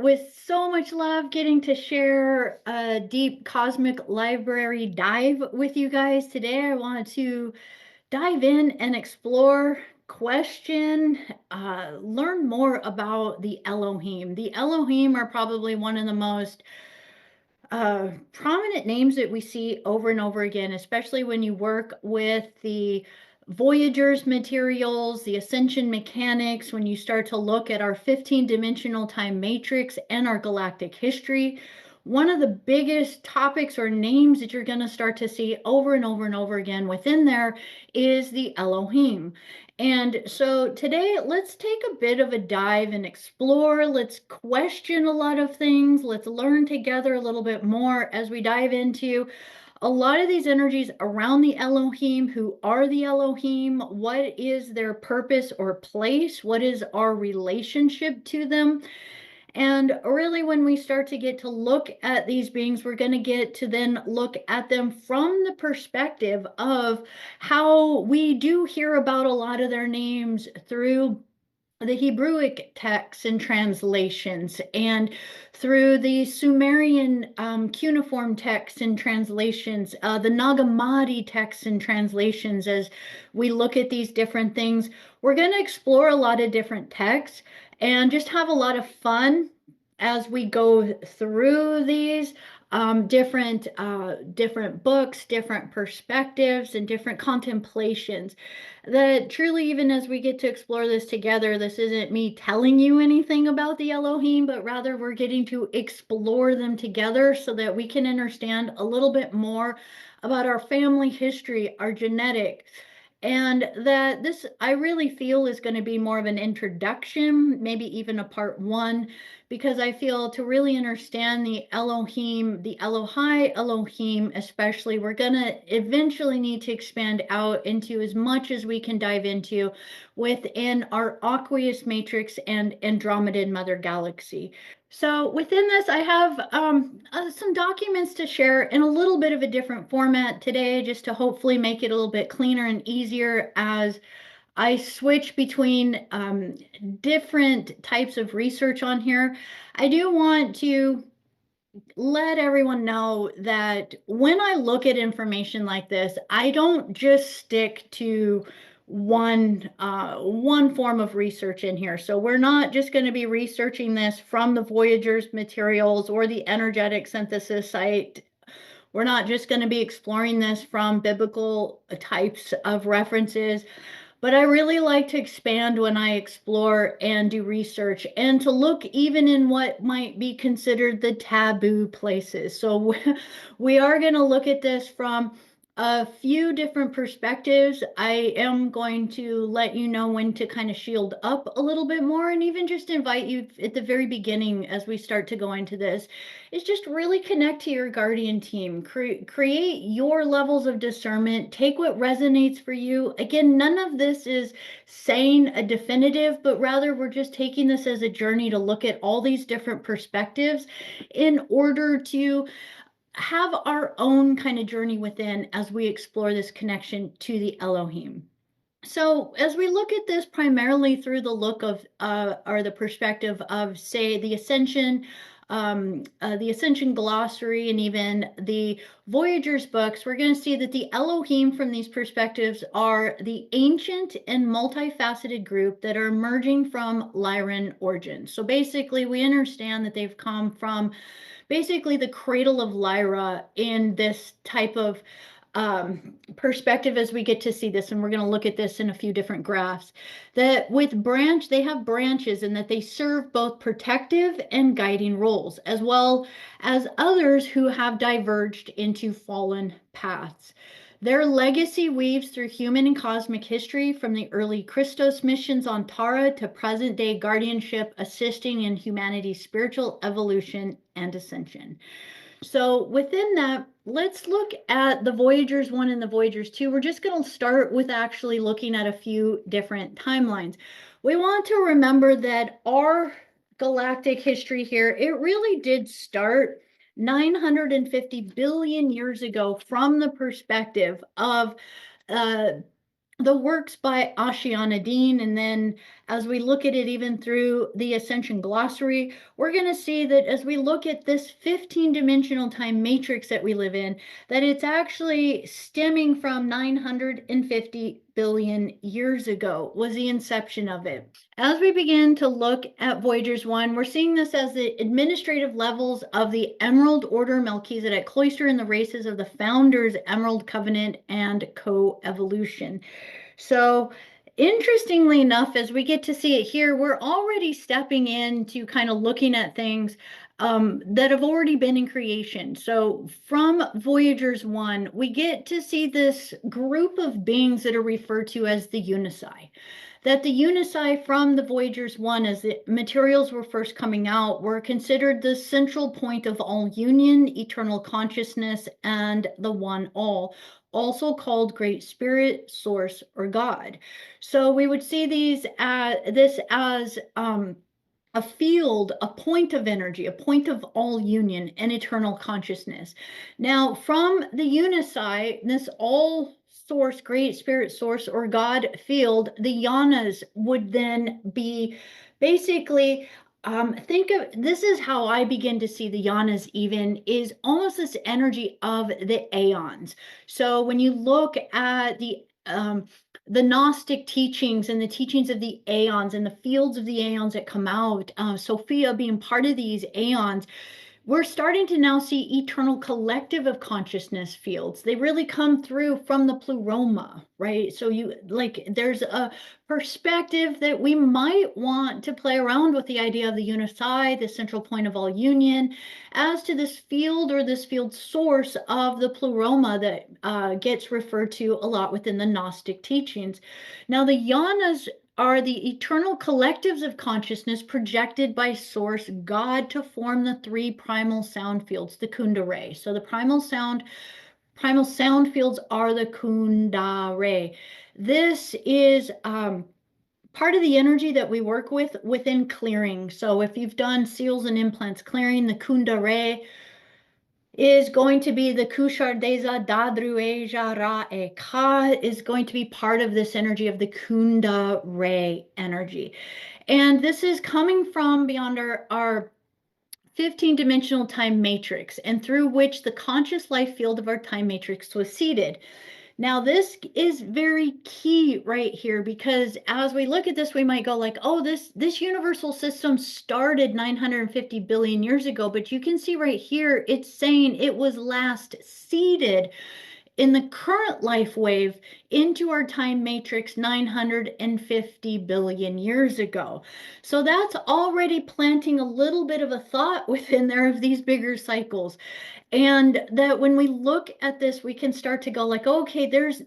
with so much love, getting to share a deep cosmic library dive with you guys today. I want to dive in and explore, question, learn more about the Elohim. The Elohim are probably one of the most prominent names that we see over and over again, especially when you work with the Voyager's materials, the ascension mechanics, when you start to look at our 15-dimensional time matrix and our galactic history. One of the biggest topics or names that you're going to start to see over and over and over again within there is the Elohim. And so today, let's take a bit of a dive and explore. Let's question a lot of things. Let's learn together a little bit more as we dive into a lot of these energies around the Elohim. Who are the Elohim? What is their purpose or place? What is our relationship to them? And really, when we start to get to look at these beings, we're going to get to then look at them from the perspective of how we do hear about a lot of their names through the Hebrewic texts and translations, and through the Sumerian cuneiform texts and translations, the Nag Hammadi texts and translations. As we look at these different things, we're going to explore a lot of different texts and just have a lot of fun as we go through these different books, different perspectives, and different contemplations. That truly, even as we get to explore this together, this isn't me telling you anything about the Elohim, but rather we're getting to explore them together so that we can understand a little bit more about our family history, our genetics. And that this, I really feel, is going to be more of an introduction, maybe even a part one, because I feel to really understand the Elohim, the Elohai Elohim especially, we're going to eventually need to expand out into as much as we can dive into within our aqueous matrix and Andromedan mother galaxy. So within this, I have some documents to share in a little bit of a different format today, just to hopefully make it a little bit cleaner and easier as I switch between different types of research on here. I do want to let everyone know that when I look at information like this, I don't just stick to one form of research in here. So we're not just going to be researching this from the Voyager's materials or the energetic synthesis site. We're not just going to be exploring this from biblical types of references. But I really like to expand when I explore and do research, and to look even in what might be considered the taboo places. So we are going to look at this from a few different perspectives. I am going to let you know when to kind of shield up a little bit more, and even just invite you at the very beginning as we start to go into this, is just really connect to your guardian team. Create your levels of discernment. Take what resonates for you. Again, none of this is saying a definitive, but rather we're just taking this as a journey to look at all these different perspectives in order to have our own kind of journey within as we explore this connection to the Elohim. So as we look at this primarily through the look of or the perspective of, say, the Ascension glossary, and even the Voyager's books, we're going to see that the Elohim from these perspectives are the ancient and multifaceted group that are emerging from Lyran origins. So basically, we understand that they've come from basically the cradle of Lyra in this type of perspective as we get to see this. And we're going to look at this in a few different graphs, that they have branches, and that they serve both protective and guiding roles, as well as others who have diverged into fallen paths. Their legacy weaves through human and cosmic history, from the early Christos missions on Tara to present day guardianship, assisting in humanity's spiritual evolution and ascension. So within that, let's look at the Voyagers 1 and the Voyagers 2. We're just going to start with actually looking at a few different timelines. We want to remember that our galactic history here, it really did start 950 billion years ago from the perspective of the works by Ashia-Nadine, and then as we look at it even through the Ascension Glossary, we're going to see that as we look at this 15-dimensional time matrix that we live in, that it's actually stemming from 950 billion years ago was the inception of it. As we begin to look at Voyagers 1, we're seeing this as the administrative levels of the Emerald Order Melchizedek Cloister and the races of the Founders Emerald Covenant and Co-Evolution. So interestingly enough, as we get to see it here, we're already stepping into kind of looking at things that have already been in creation. So from Voyagers 1, we get to see this group of beings that are referred to as the Unisci. That the Unisci from the Voyagers 1, as the materials were first coming out, were considered the central point of all union, eternal consciousness, and the one all, also called Great Spirit, Source, or God. So we would see this as a field, a point of energy, a point of all union and eternal consciousness. Now, from the Unisci, this all source, Great Spirit, Source, or God field, the yanas would then be basically, think of, this is how I begin to see the yanas even, is almost this energy of the aeons. So when you look at the Gnostic teachings and the teachings of the aeons and the fields of the aeons that come out, Sophia being part of these aeons, we're starting to now see eternal collective of consciousness fields. They really come through from the pleroma, right? So there's a perspective that we might want to play around with the idea of the Unisci, the central point of all union, as to this field or this field source of the pleroma that gets referred to a lot within the Gnostic teachings. Now, the yanas are the eternal collectives of consciousness projected by Source God to form the three primal sound fields, the Kundalini. So the primal sound fields are the Kundalini. This is part of the energy that we work with within clearing. So if you've done seals and implants clearing, the Kundalini is going to be the Kushardeza Dadrueja Ra'e. Ka is going to be part of this energy of the Kundalini energy. And this is coming from beyond our 15-dimensional time matrix, and through which the conscious life field of our time matrix was seeded. Now, this is very key right here, because as we look at this, we might go like, oh, this universal system started 950 billion years ago, but you can see right here, it's saying it was last seeded in the current life wave into our time matrix 950 billion years ago. So that's already planting a little bit of a thought within there of these bigger cycles. And that when we look at this, we can start to go like, okay, there's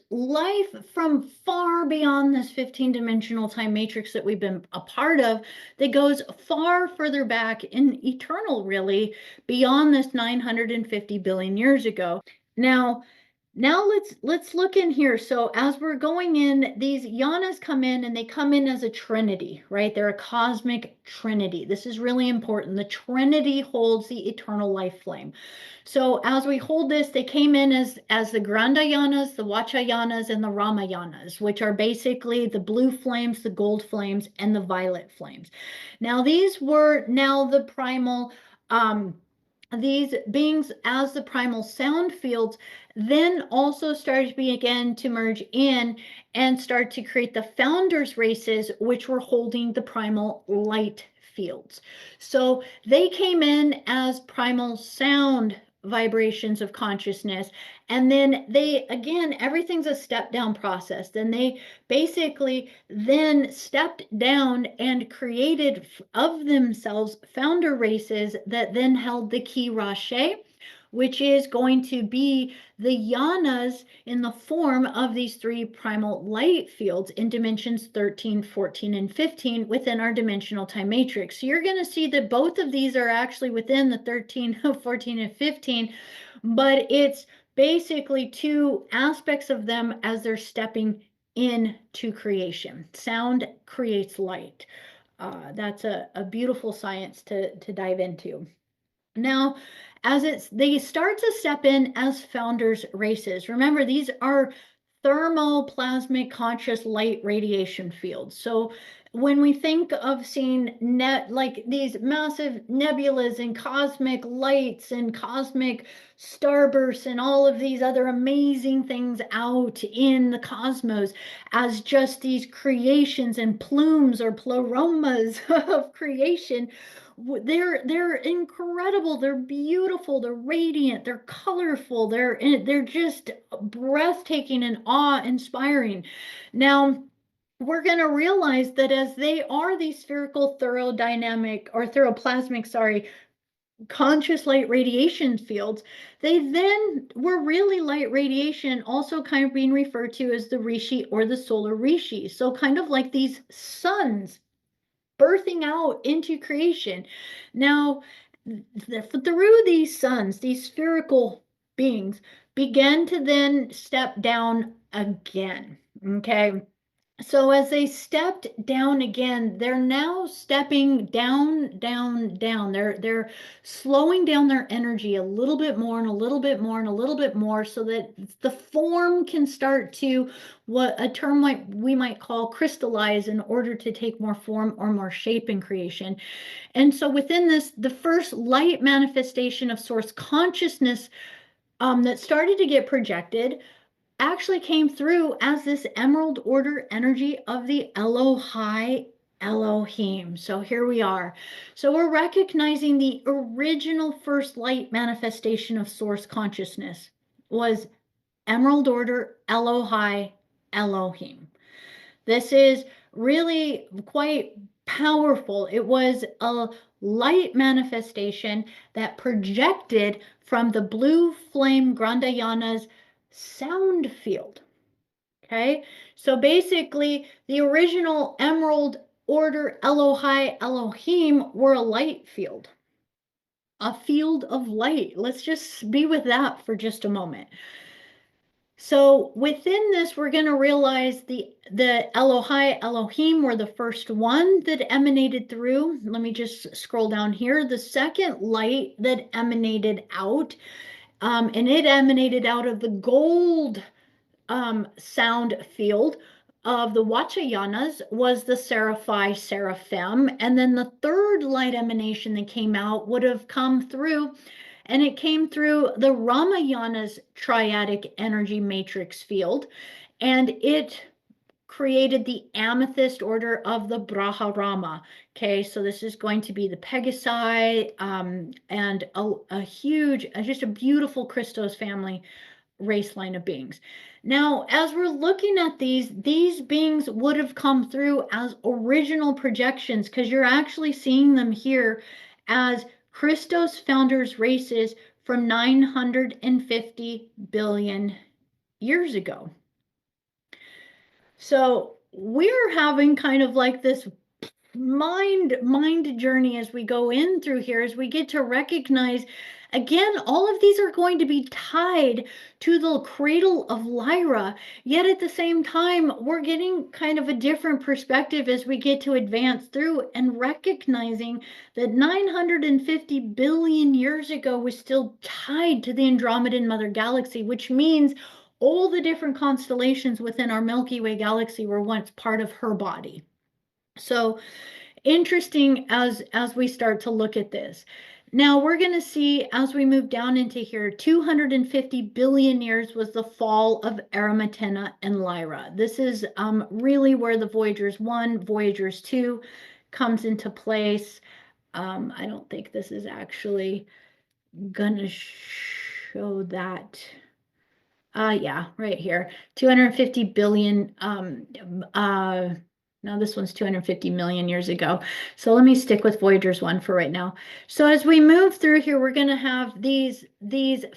life from far beyond this 15-dimensional time matrix that we've been a part of that goes far further back in eternal, really, beyond this 950 billion years ago. Now let's look in here. So as we're going in, these yanas come in, and they come in as a trinity, right? They're a cosmic trinity. This is really important. The trinity holds the eternal life flame. So as we hold this, they came in as the Grandayanas, the Vachayanas, and the Ramayanas, which are basically the blue flames, the gold flames, and the violet flames. Now these were now the primal these beings as the primal sound fields then also started to begin to merge in and start to create the founders races, which were holding the primal light fields. So they came in as primal sound vibrations of consciousness, and then they, again, everything's a step down process. Then they basically then stepped down and created of themselves founder races that then held the Ki Rache, which is going to be the yanas in the form of these three primal light fields in dimensions 13, 14, and 15 within our dimensional time matrix. So you're going to see that both of these are actually within the 13, 14, and 15, but it's basically two aspects of them as they're stepping into creation. Sound creates light. That's a beautiful science to dive into. Now, as they start to step in as founders races, remember these are thermoplasmic conscious light radiation fields. So when we think of seeing like these massive nebulas and cosmic lights and cosmic starbursts and all of these other amazing things out in the cosmos as just these creations and plumes or ploromas of creation, they're incredible, they're beautiful, they're radiant, they're colorful, they're just breathtaking and awe-inspiring. Now, we're going to realize that as they are these spherical thermodynamic or thermoplasmic, sorry, conscious light radiation fields, they then were really light radiation, also kind of being referred to as the rishi or the solar rishi. So kind of like these suns birthing out into creation. Now, through these suns, these spherical beings began to then step down again. Okay. So as they stepped down again, they're now stepping down, down, down. They're slowing down their energy a little bit more and a little bit more and a little bit more so that the form can start to what a term we might call crystallize in order to take more form or more shape in creation. And so within this, the first light manifestation of source consciousness that started to get projected actually came through as this emerald order energy of the Elohim. So here we are. So we're recognizing the original first light manifestation of source consciousness was emerald order Elohim. This is really quite powerful. It was a light manifestation that projected from the blue flame Grandayana's sound field. Okay, so basically, the original Emerald Order Elohim were a light field, a field of light. Let's just be with that for just a moment. So within this, we're going to realize the Elohim were the first one that emanated through. Let me just scroll down here. The second light that emanated out, and it emanated out of the gold sound field of the Vachayanas was the Seraphim. And then the third light emanation that came out would have come through, and it came through the Ramayana's triadic energy matrix field, and it created the amethyst order of the Braharama. Okay, so this is going to be the Pegasi and a huge, just a beautiful Christos family race line of beings. Now, as we're looking at these beings would have come through as original projections because you're actually seeing them here as Christos founders races from 950 billion years ago. So we're having kind of like this mind journey as we go in through here, as we get to recognize again, all of these are going to be tied to the cradle of Lyra, yet at the same time, we're getting kind of a different perspective as we get to advance through and recognizing that 950 billion years ago was still tied to the Andromedan Mother Galaxy, which means all the different constellations within our Milky Way galaxy were once part of her body. So interesting as we start to look at this. Now we're going to see as we move down into here, 250 billion years was the fall of Arimathena and Lyra. This is really where the Voyagers 1, Voyagers 2 comes into place. I don't think this is actually going to show that. Yeah, right here, 250 billion, no, this one's 250 million years ago. So let me stick with Voyagers 1 for right now. So as we move through here, we're going to have these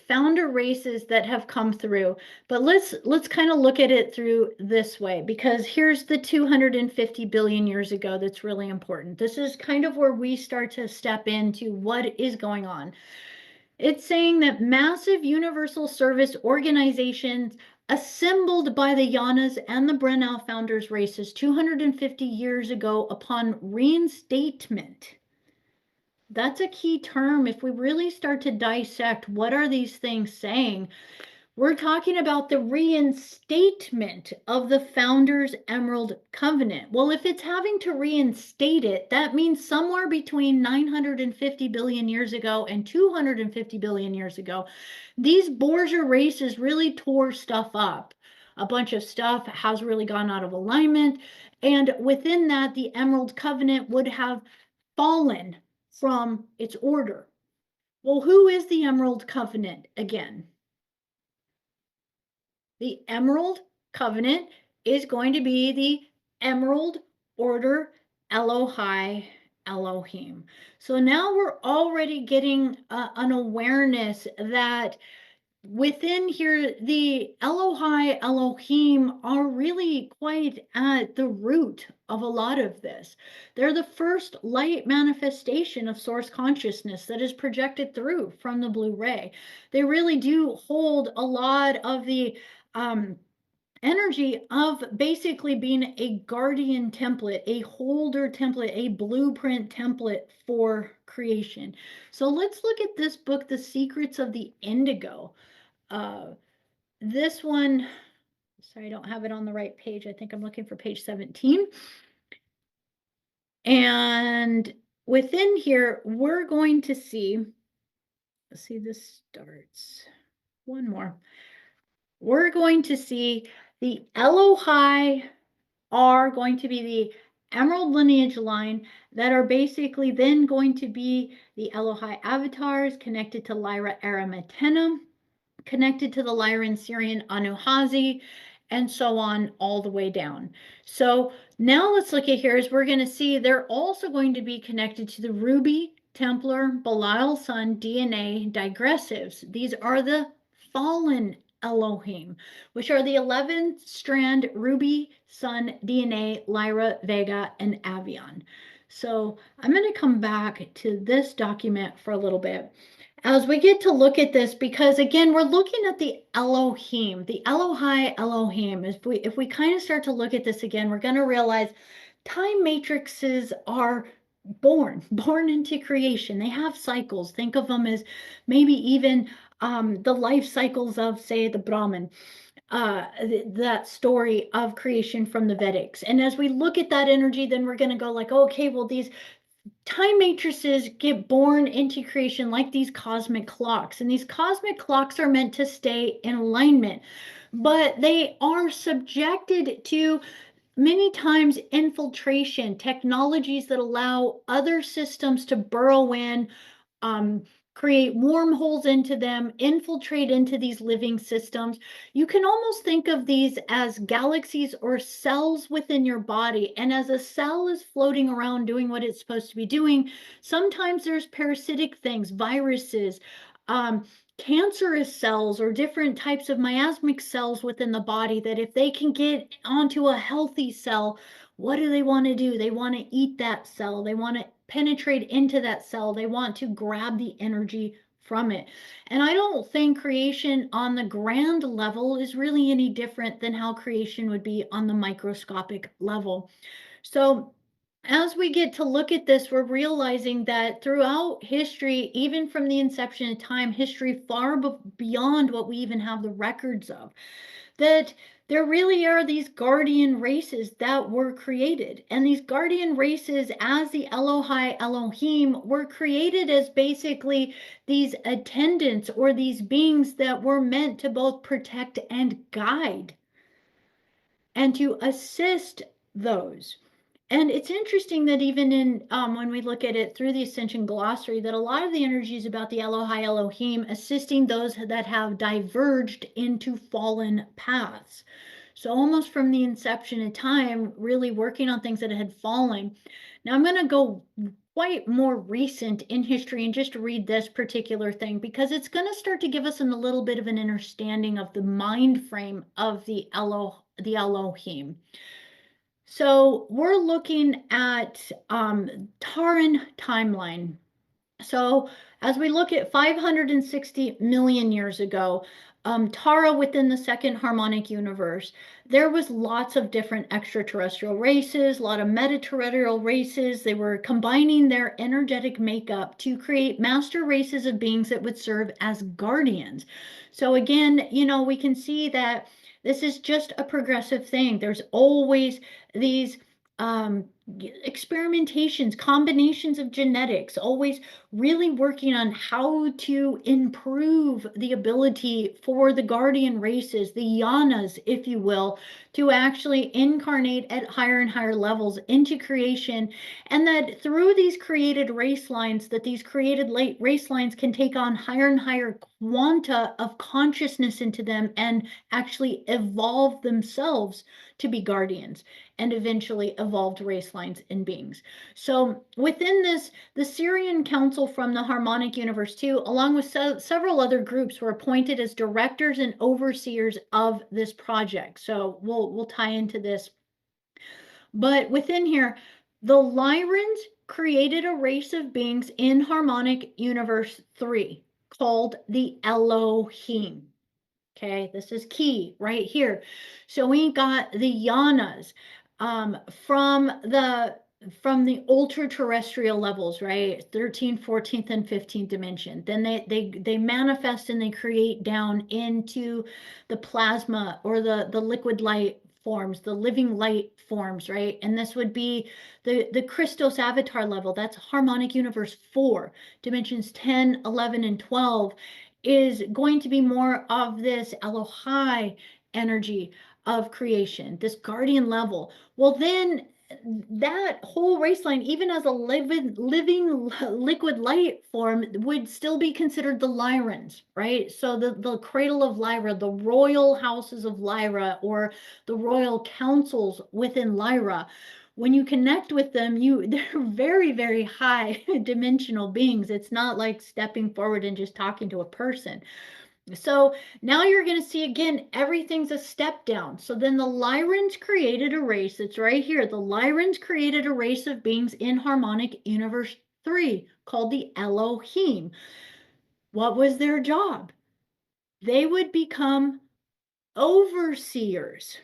founder races that have come through. But let's kind of look at it through this way, because here's the 250 billion years ago that's really important. This is kind of where we start to step into what is going on. It's saying that massive universal service organizations assembled by the Yanas and the Brennau founders races 250 years ago upon reinstatement. That's a key term. If we really start to dissect what are these things saying, We're talking about the reinstatement of the Founders Emerald Covenant. Well, if it's having to reinstate it, that means somewhere between 950 billion years ago and 250 billion years ago, these Borgia races really tore stuff up. A bunch of stuff has really gone out of alignment. And within that, the Emerald Covenant would have fallen from its order. Well, who is the Emerald Covenant again? The Emerald Covenant is going to be the Emerald Order Elohai Elohim. So now we're already getting an awareness that within here, the Elohai Elohim are really quite at the root of a lot of this. They're the first light manifestation of source consciousness that is projected through from the blue ray. They really do hold a lot of the energy of basically being a guardian template, a holder template, a blueprint template for creation. So let's look at this book, The Secrets of the Indigo. This one, sorry, I don't have it on the right page. I think I'm looking for page 17. And within here, we're going to see, let's see, this starts, one more. We're going to see the Elohai are going to be the Emerald lineage line that are basically then going to be the Elohai avatars connected to Lyra Aramatena, connected to the Lyran Syrian Anuhazi, and so on all the way down. So now let's look at here, as we're going to see they're also going to be connected to the Ruby, Templar, Belial Sun DNA digressives. These are the fallen Elohim, which are the 11th strand Ruby, Sun, DNA, Lyra, Vega, and Avion. So I'm going to come back to this document for a little bit as we get to look at this, because again, we're looking at the Elohim, the Elohai Elohim. If we kind of start to look at this again, we're going to realize time matrices are born into creation. They have cycles. Think of them as maybe even the life cycles of, say, the Brahman. That story of creation from the Vedics. And as we look at that energy, then we're going to go like, okay, well, these time matrices get born into creation like these cosmic clocks, and these cosmic clocks are meant to stay in alignment, but they are subjected to many times infiltration technologies that allow other systems to burrow in, um, create wormholes into them, infiltrate into these living systems. You can almost think of these as galaxies or cells within your body. And as a cell is floating around doing what it's supposed to be doing, sometimes there's parasitic things, viruses, cancerous cells, or different types of miasmic cells within the body that if they can get onto a healthy cell, what do they want to do? They want to eat that cell. They want to penetrate into that cell. They want to grab the energy from it. And I don't think creation on the grand level is really any different than how creation would be on the microscopic level. So as we get to look at this, we're realizing that throughout history, even from the inception of time, history far beyond what we even have the records of, that there really are these guardian races that were created. And these guardian races, as the Elohai Elohim, were created as basically these attendants or these beings that were meant to both protect and guide and to assist those. And it's interesting that even in when we look at it through the Ascension Glossary, that a lot of the energy is about the Elohai Elohim assisting those that have diverged into fallen paths. So almost from the inception of time, really working on things that had fallen. Now I'm going to go quite more recent in history and just read this particular thing, because it's going to start to give us a little bit of an understanding of the mind frame of the Elohim. So we're looking at Taran timeline. So as we look at 560 million years ago, Tara within the second harmonic universe, there was lots of different extraterrestrial races, a lot of metaterrestrial races. They were combining their energetic makeup to create master races of beings that would serve as guardians. So again, we can see that this is just a progressive thing. There's always these um, experimentations, combinations of genetics, always really working on how to improve the ability for the guardian races, the yanas, if you will, to actually incarnate at higher and higher levels into creation. And that through these created race lines, that these created race lines can take on higher and higher quanta of consciousness into them and actually evolve themselves to be guardians and eventually evolved race lines and beings. So within this, the Syrian Council from the Harmonic Universe 2, along with several other groups, were appointed as directors and overseers of this project. So we'll tie into this. But within here, the Lyrans created a race of beings in Harmonic Universe 3 called the Elohim. Okay, this is key right here. So we got the yanas from the ultra terrestrial levels, right? 13th, 14th, and 15th dimension. Then they manifest and they create down into the plasma or the liquid light forms, the living light forms, right? And this would be the Christos avatar level. That's harmonic universe 4, dimensions 10, 11, and 12 is going to be more of this Elohai energy of creation, this guardian level. Well, then that whole race line, even as a living liquid light form, would still be considered the Lyrans, right? So the cradle of Lyra, the royal houses of Lyra, or the royal councils within Lyra, when you connect with them, they're very, very high dimensional beings. It's not like stepping forward and just talking to a person. So now you're going to see again, everything's a step down. So then the Lyrans created a race. It's right here. The Lyrans created a race of beings in Harmonic Universe 3 called the Elohim. What was their job? They would become overseers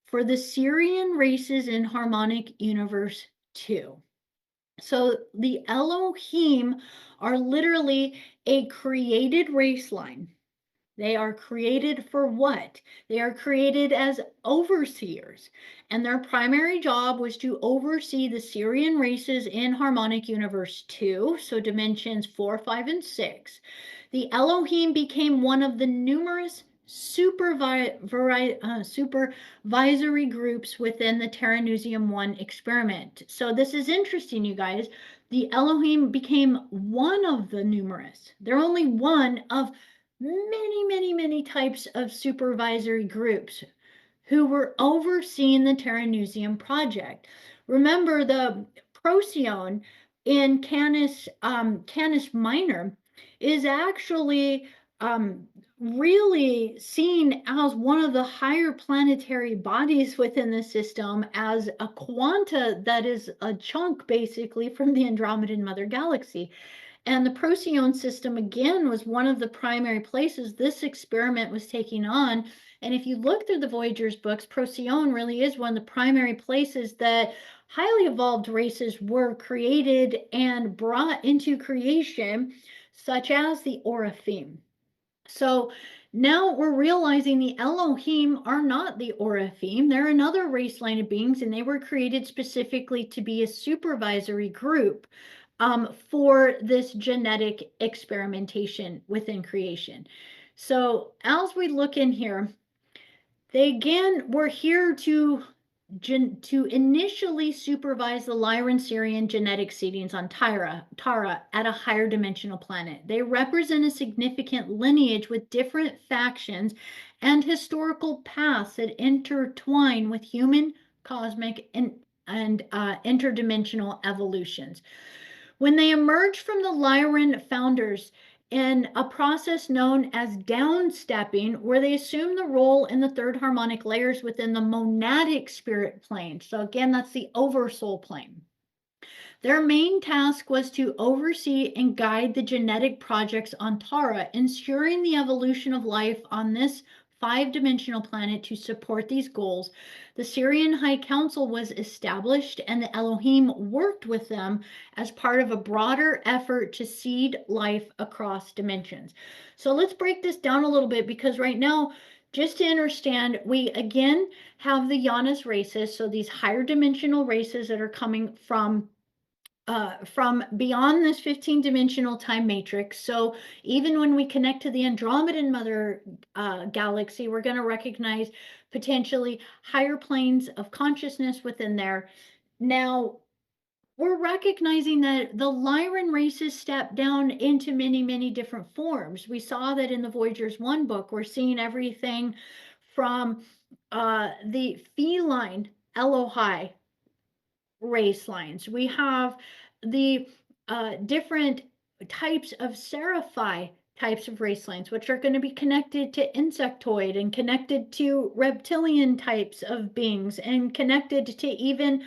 for the Syrian races in Harmonic Universe 2. So the Elohim are literally a created race line. They are created for what? They are created as overseers, and their primary job was to oversee the Syrian races in Harmonic Universe 2, so dimensions 4, 5, and 6. The Elohim became one of the numerous supervisory groups within the Terranusium 1 experiment. So this is interesting, you guys. The Elohim became one of the numerous. They're only one of many, many, many types of supervisory groups who were overseeing the Terranusium project. Remember, the Procyon in Canis Minor is actually really seen as one of the higher planetary bodies within the system, as a quanta that is a chunk basically from the Andromedan Mother Galaxy. And the Procyon system, again, was one of the primary places this experiment was taking on. And if you look through the Voyager's books, Procyon really is one of the primary places that highly evolved races were created and brought into creation, such as the Oraphim. So now we're realizing the Elohim are not the Oraphim. They're another race line of beings, and they were created specifically to be a supervisory group for this genetic experimentation within creation. So as we look in here, they again were here to initially supervise the Lyran Syrian genetic seedings on Tara at a higher dimensional planet. They represent a significant lineage with different factions and historical paths that intertwine with human, cosmic, and interdimensional evolutions. When they emerged from the Lyran founders in a process known as downstepping, where they assume the role in the third harmonic layers within the monadic spirit plane. So again, that's the oversoul plane. Their main task was to oversee and guide the genetic projects on Tara, ensuring the evolution of life on this five-dimensional planet to support these goals. The Syrian High Council was established, and the Elohim worked with them as part of a broader effort to seed life across dimensions. So let's break this down a little bit, because right now, just to understand, we again have the Janus races, so these higher dimensional races that are coming from beyond this 15-dimensional time matrix. So even when we connect to the Andromedan Mother galaxy, we're going to recognize potentially higher planes of consciousness within there. Now, we're recognizing that the Lyran races step down into many, many different forms. We saw that in the Voyagers 1 book. We're seeing everything from the feline Elohai race lines. We have the different types of seraphi types of race lines, which are going to be connected to insectoid and connected to reptilian types of beings and connected to even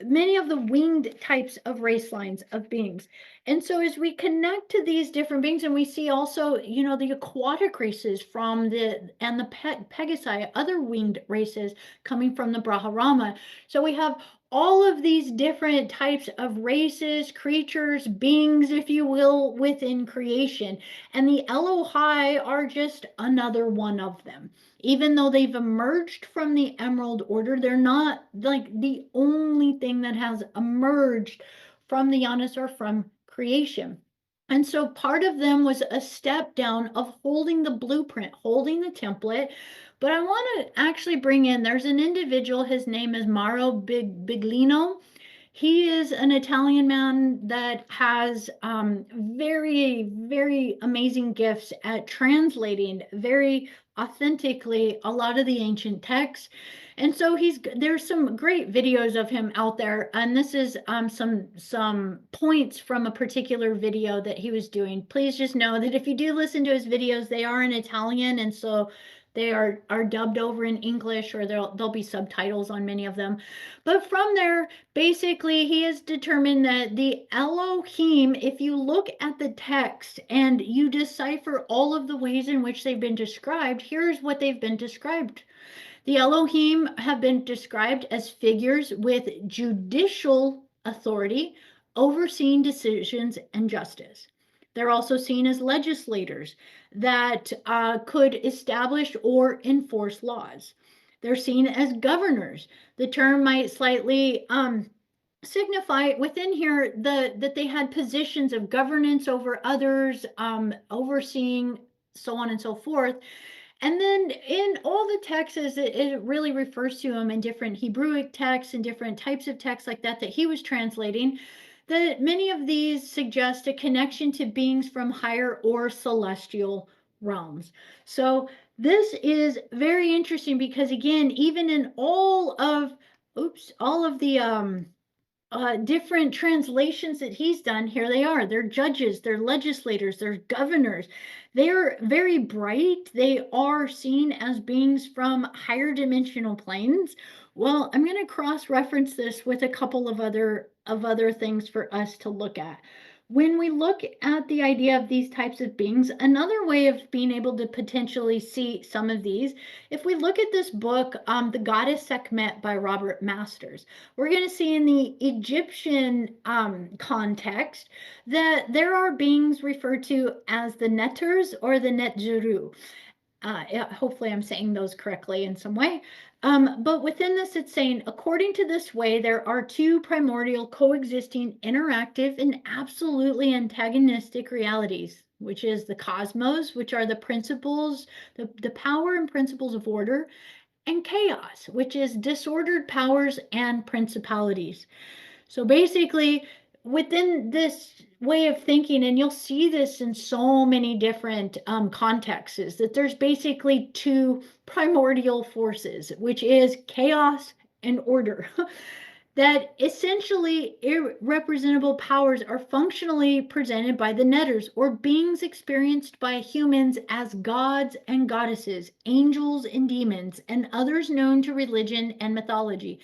many of the winged types of race lines of beings. And so as we connect to these different beings, and we see also, the aquatic races and the Pegasi, other winged races coming from the Brahmarama. So we have all of these different types of races, creatures, beings, if you will, within creation. And the Elohai are just another one of them. Even though they've emerged from the Emerald Order, they're not like the only thing that has emerged from the Janus or from creation. And so part of them was a step down of holding the blueprint, holding the template. But I want to actually bring in, there's an individual, his name is Mauro Biglino. He is an Italian man that has very, very amazing gifts at translating very authentically a lot of the ancient texts. And so there's some great videos of him out there, and this is some points from a particular video that he was doing. Please just know that if you do listen to his videos, they are in Italian, and so they are dubbed over in English, or there'll be subtitles on many of them. But from there, basically, he has determined that the Elohim, if you look at the text and you decipher all of the ways in which they've been described, here's what they've been described. The Elohim have been described as figures with judicial authority, overseeing decisions and justice. They're also seen as legislators that could establish or enforce laws. They're seen as governors. The term might slightly signify within here that they had positions of governance over others, overseeing, so on and so forth. And then in all the texts, it really refers to him in different Hebrewic texts and different types of texts like that he was translating, that many of these suggest a connection to beings from higher or celestial realms. So this is very interesting because, again, even in all of the different translations that he's done, here they are. They're judges, they're legislators, they're governors. They're very bright. They are seen as beings from higher dimensional planes. Well, I'm going to cross-reference this with a couple of other things for us to look at. When we look at the idea of these types of beings, another way of being able to potentially see some of these, if we look at this book, The Goddess Sekhmet by Robert Masters, we're going to see in the Egyptian context that there are beings referred to as the Neters or the Netjeru. Hopefully I'm saying those correctly in some way. But within this, it's saying, according to this way, there are two primordial, coexisting, interactive, and absolutely antagonistic realities, which is the cosmos, which are the principles, the power and principles of order, and chaos, which is disordered powers and principalities. So basically, within this way of thinking, and you'll see this in so many different contexts, is that there's basically two primordial forces, which is chaos and order. That essentially irrepresentable powers are functionally presented by the netters, or beings experienced by humans as gods and goddesses, angels and demons, and others known to religion and mythology.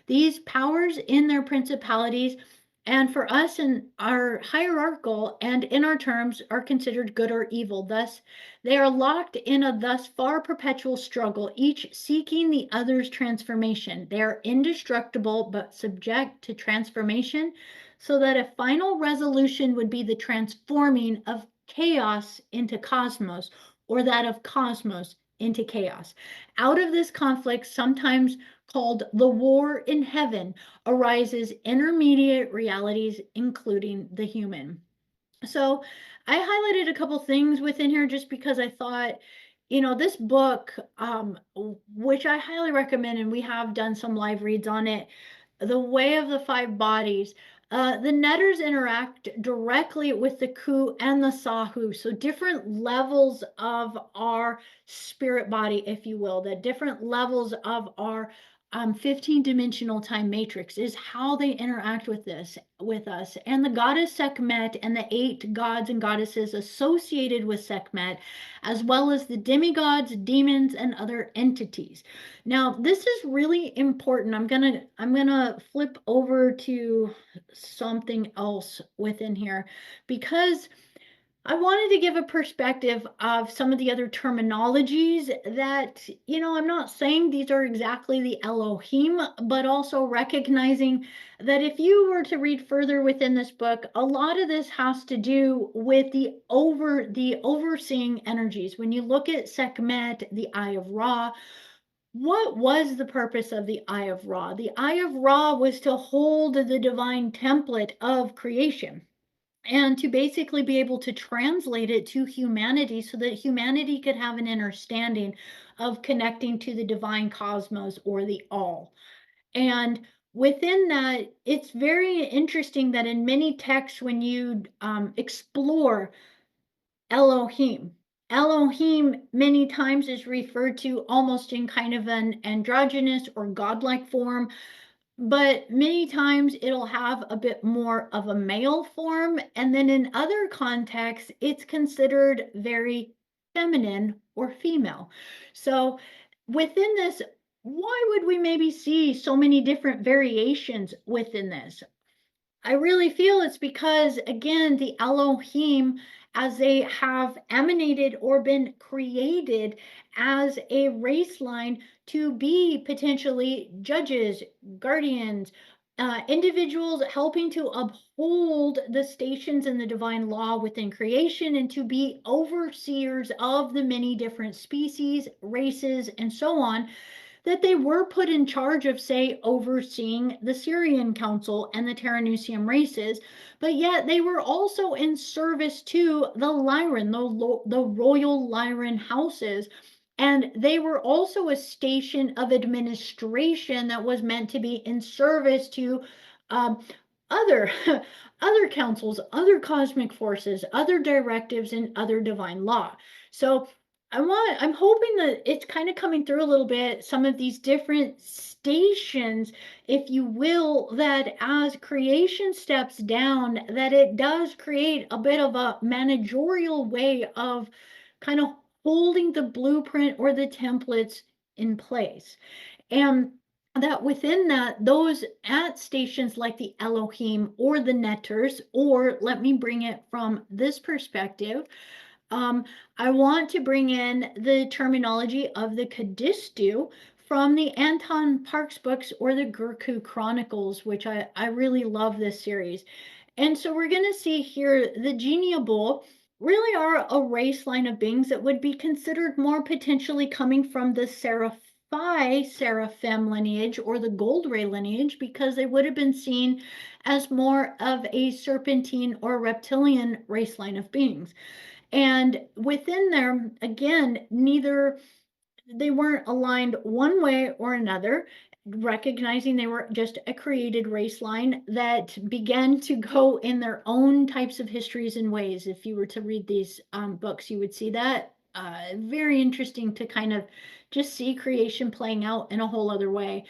These powers in their principalities and for us in our hierarchical and in our terms are considered good or evil. Thus, they are locked in a thus far perpetual struggle, each seeking the other's transformation. They are indestructible but subject to transformation, so that a final resolution would be the transforming of chaos into cosmos, or that of cosmos into chaos. Out of this conflict, sometimes called the war in heaven, arises intermediate realities, including the human. So I highlighted a couple things within here just because I thought, this book, which I highly recommend, and we have done some live reads on it, The Way of the Five Bodies. The netters interact directly with the Ku and the Sahu, so different levels of our spirit body, if you will, the different levels of our 15-dimensional time matrix is how they interact with us. And the goddess Sekhmet and the 8 gods and goddesses associated with Sekhmet, as well as the demigods, demons, and other entities. Now, this is really important. I'm gonna flip over to something else within here, because I wanted to give a perspective of some of the other terminologies that, I'm not saying these are exactly the Elohim, but also recognizing that if you were to read further within this book, a lot of this has to do with the overseeing energies. When you look at Sekhmet, the Eye of Ra, what was the purpose of the Eye of Ra? The Eye of Ra was to hold the divine template of creation and to basically be able to translate it to humanity so that humanity could have an understanding of connecting to the divine cosmos or the all. And within that, it's very interesting that in many texts, when you explore Elohim, Elohim many times is referred to almost in kind of an androgynous or godlike form, but many times it'll have a bit more of a male form. And then in other contexts, it's considered very feminine or female. So within this, why would we maybe see so many different variations within this? I really feel it's because, again, the Elohim, as they have emanated or been created as a race line to be potentially judges, guardians, individuals helping to uphold the stations in the divine law within creation and to be overseers of the many different species, races, and so on, that they were put in charge of, say, overseeing the Syrian Council and the Tyrannusium races, but yet they were also in service to the Lyran, the royal Lyran houses. And they were also a station of administration that was meant to be in service to um, other other councils, other cosmic forces, other directives, and other divine law. So I'm hoping that it's kind of coming through a little bit, some of these different stations, if you will, that as creation steps down, that it does create a bit of a managerial way of kind of holding the blueprint or the templates in place. And that within that, those at stations like the Elohim or the Netters, or let me bring it from this perspective, um, I want to bring in the terminology of the Kadistu from the Anton Parks books or the Gurku Chronicles, which I really love this series. And so we're going to see here the Geniable really are a race line of beings that would be considered more potentially coming from the Seraphim lineage or the Gold Ray lineage, because they would have been seen as more of a serpentine or reptilian race line of beings. And within there, again, they weren't aligned one way or another, recognizing they were just a created race line that began to go in their own types of histories and ways. If you were to read these books, you would see that. Very interesting to kind of just see creation playing out in a whole other way.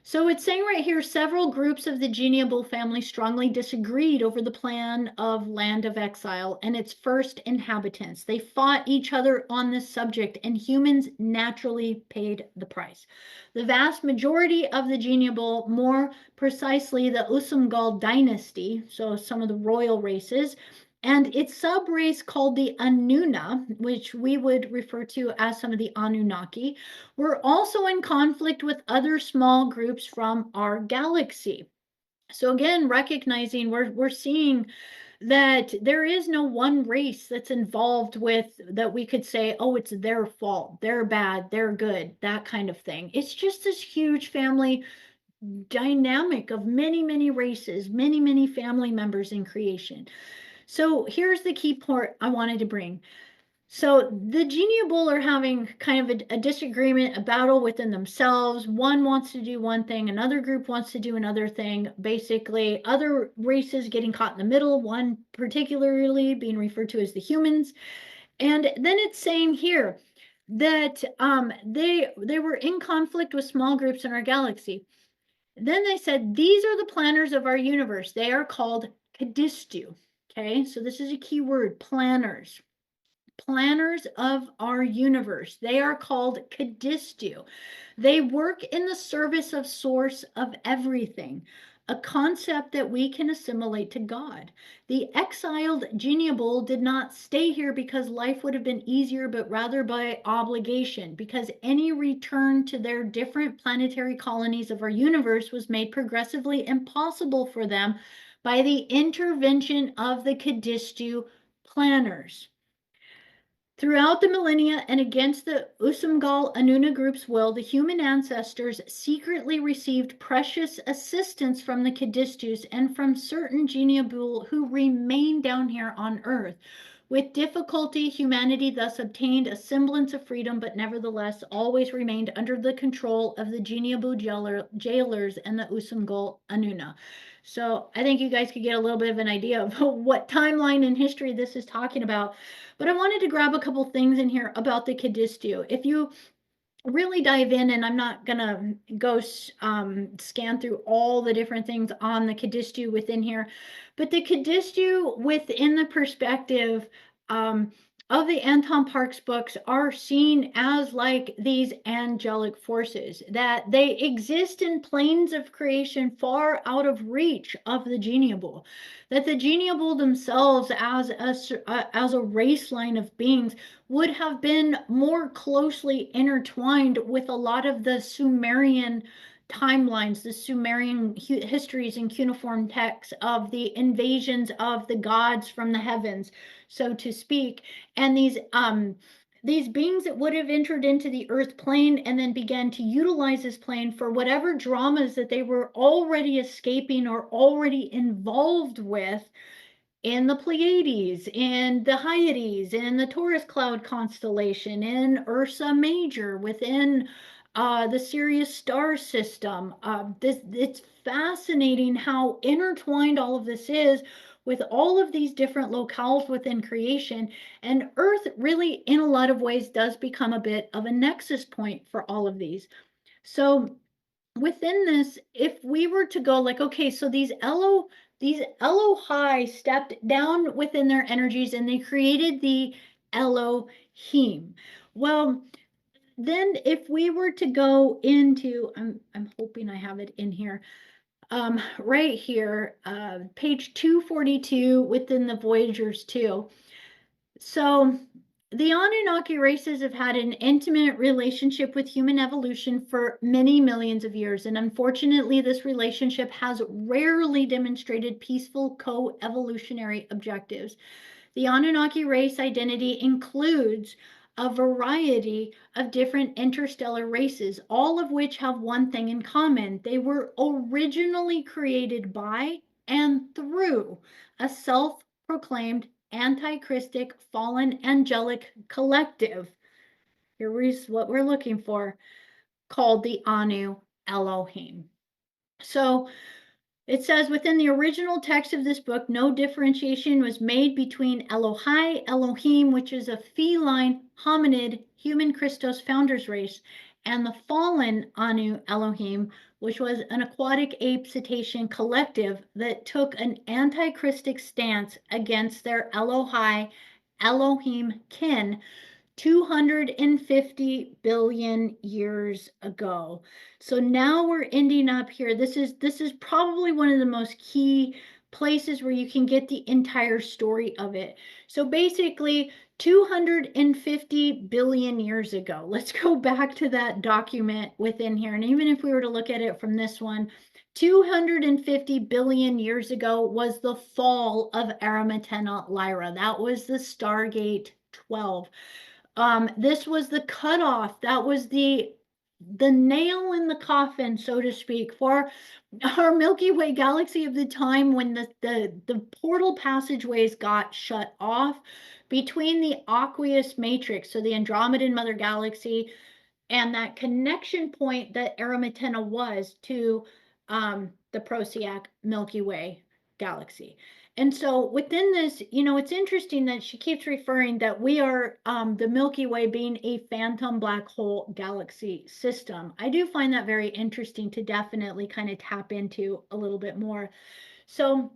So it's saying right here, several groups of the Geneable family strongly disagreed over the plan of land of exile and its first inhabitants. They fought each other on this subject, and humans naturally paid the price. The vast majority of the Geneable, more precisely the Usumgal dynasty, so some of the royal races, and its sub-race called the Anuna, which we would refer to as some of the Anunnaki, were also in conflict with other small groups from our galaxy. So again, recognizing we're seeing that there is no one race that's involved with that we could say, oh, it's their fault, they're bad, they're good, that kind of thing. It's just this huge family dynamic of many, many races, many, many family members in creation. So here's the key part I wanted to bring. So the Geniable are having kind of a disagreement, a battle within themselves. One wants to do one thing, another group wants to do another thing. Basically, other races getting caught in the middle, one particularly being referred to as the humans. And then it's saying here that they were in conflict with small groups in our galaxy. Then they said, these are the planners of our universe. They are called Kadistu. Okay, so this is a key word, planners. Planners of our universe. They are called Kadistu. They work in the service of source of everything, a concept that we can assimilate to God. The exiled Geniable did not stay here because life would have been easier, but rather by obligation, because any return to their different planetary colonies of our universe was made progressively impossible for them by the intervention of the Kadistu planners. Throughout the millennia and against the Usumgal Anuna group's will, the human ancestors secretly received precious assistance from the Kadistus and from certain Geniabul who remained down here on Earth. With difficulty, humanity thus obtained a semblance of freedom, but nevertheless always remained under the control of the Geniabu jailers and the Usumgal Anuna. So I think you guys could get a little bit of an idea of what timeline in history this is talking about. But I wanted to grab a couple things in here about the Kadistu. If you really dive in, and I'm not gonna go scan through all the different things on the Kadistu within here, but the Kadistu within the perspective of the Anton Parks books are seen as like these angelic forces, that they exist in planes of creation far out of reach of the Geniable, that the Geniable themselves as a race line of beings would have been more closely intertwined with a lot of the Sumerian timelines, the Sumerian histories and cuneiform texts of the invasions of the gods from the heavens, so to speak, and these beings that would have entered into the earth plane and then began to utilize this plane for whatever dramas that they were already escaping or already involved with in the Pleiades, in the Hyades, in the Taurus cloud constellation, in Ursa Major, within the Sirius star system. It's fascinating how intertwined all of this is with all of these different locales within creation. And Earth really, in a lot of ways, does become a bit of a nexus point for all of these. So within this, if we were to go like, okay, so these Elohai stepped down within their energies and they created the Elohim. Well, then if we were to go into, I'm hoping I have it in here, right here, page 242 within the Voyagers too. So the Anunnaki races have had an intimate relationship with human evolution for many millions of years, and unfortunately, this relationship has rarely demonstrated peaceful co-evolutionary objectives. The Anunnaki race identity includes a variety of different interstellar races, all of which have one thing in common. They were originally created by and through a self-proclaimed anti-Christic fallen angelic collective. Here is what we're looking for, called the Anu Elohim. So It says within the original text of this book, no differentiation was made between Elohim, which is a feline hominid human Christos founders race, and the fallen Anu Elohim, which was an aquatic ape cetacean collective that took an anti-Christic stance against their Elohim kin 250 billion years ago. So now we're ending up here. This is probably one of the most key places where you can get the entire story of it. So basically 250 billion years ago. Let's go back to that document within here. And even if we were to look at it from this one, 250 billion years ago was the fall of Aramatena Lyra. That was the Stargate 12. This was the cutoff. That was the nail in the coffin, so to speak, for our Milky Way galaxy of the time when the portal passageways got shut off between the aqueous matrix, so the Andromedan mother galaxy, and that connection point that Aramatena was to the Procyon Milky Way galaxy. And so within this, it's interesting that she keeps referring that we are the Milky Way being a phantom black hole galaxy system. I do find that very interesting to definitely kind of tap into a little bit more. So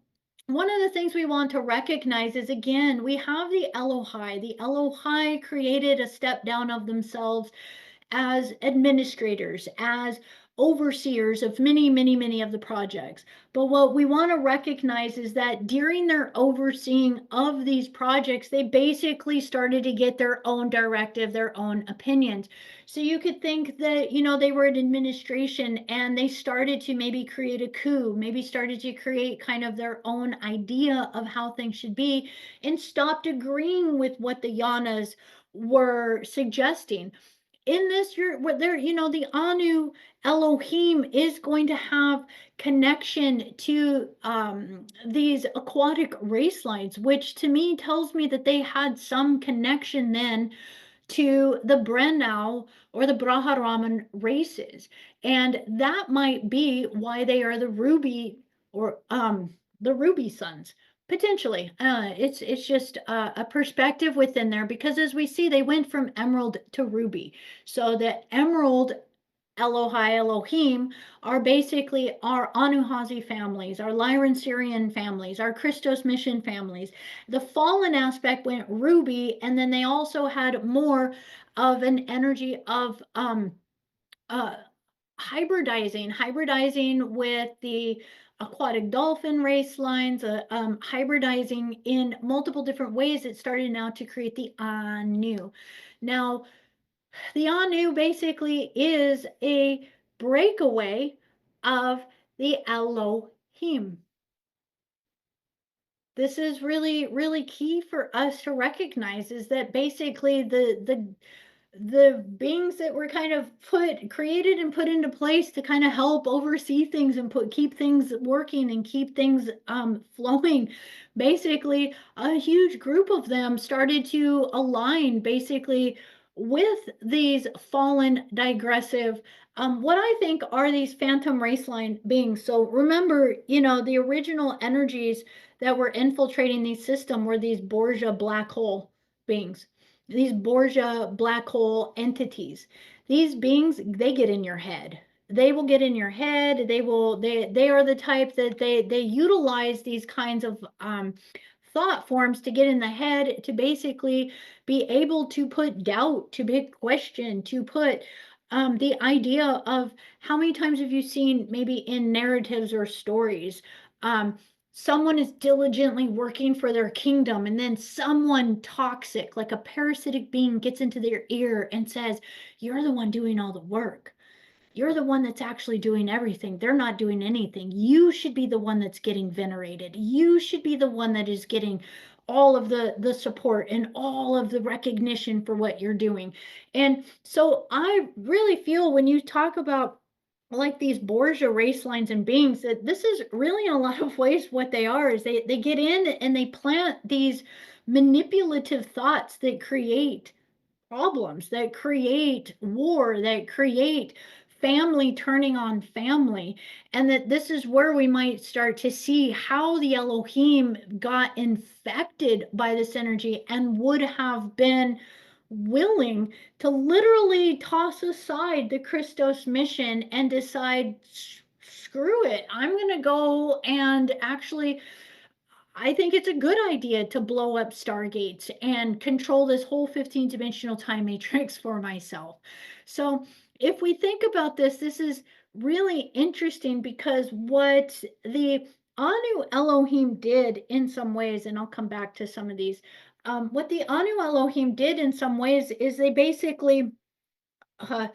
one of the things we want to recognize is, again, we have the Elohai. The Elohai created a step down of themselves as administrators, as overseers of many, many, many of the projects. But what we want to recognize is that during their overseeing of these projects, they basically started to get their own directive, their own opinions. So you could think that, they were in administration and they started to maybe create a coup, maybe started to create kind of their own idea of how things should be, and stopped agreeing with what the Yanas were suggesting. In this, the Anu Elohim is going to have connection to these aquatic race lines, which to me tells me that they had some connection then to the Brennau or the Braharaman races. And that might be why they are the Ruby sons. Potentially, it's just a perspective within there, because as we see, they went from emerald to ruby. So the emerald Elohai Elohim are basically our Anuhazi families, our Lyran Syrian families, our Christos mission families. The fallen aspect went ruby, and then they also had more of an energy of uh, hybridizing with the aquatic dolphin race lines, hybridizing in multiple different ways. It started now to create the Anu. Now, the Anu basically is a breakaway of the Elohim. This is really, really key for us to recognize, is that basically the beings that were kind of created and put into place to kind of help oversee things and keep things working and keep things flowing. Basically, a huge group of them started to align basically with these fallen digressive, what I think are these phantom race line beings. So remember, the original energies that were infiltrating the system were these Borgia black hole beings, these Borgia black hole entities. These beings, they get in your head. They will get in your head. They are the type that they utilize these kinds of thought forms to get in the head, to basically be able to put doubt, to put question, to put the idea of, how many times have you seen maybe in narratives or stories, someone is diligently working for their kingdom, and then someone toxic, like a parasitic being, gets into their ear and says, you're the one doing all the work. You're the one that's actually doing everything. They're not doing anything. You should be the one that's getting venerated. You should be the one that is getting all of the support and all of the recognition for what you're doing. And so I really feel, when you talk about like these Borgia race lines and beings, that this is really in a lot of ways what they are, is they get in and they plant these manipulative thoughts that create problems, that create war, that create family turning on family, and that this is where we might start to see how the Elohim got infected by this energy and would have been willing to literally toss aside the Christos mission and decide, screw it, I'm going to go and actually, I think it's a good idea to blow up stargates and control this whole 15-dimensional time matrix for myself. So if we think about this, this is really interesting, because what the Anu Elohim did in some ways, and I'll come back to some of these, what the Anu Elohim did in some ways is they basically, uh,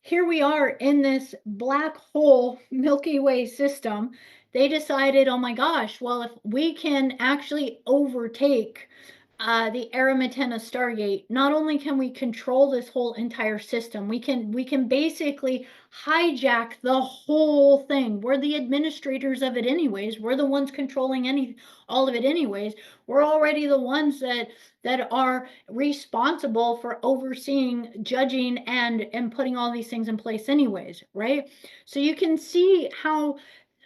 here we are in this black hole Milky Way system. They decided, oh my gosh, well, if we can actually overtake the Aramatena Stargate, not only can we control this whole entire system, we can basically hijack the whole thing. We're the administrators of it anyways. We're the ones controlling all of it anyways. We're already the ones that are responsible for overseeing, judging, and putting all these things in place anyways, right? So you can see how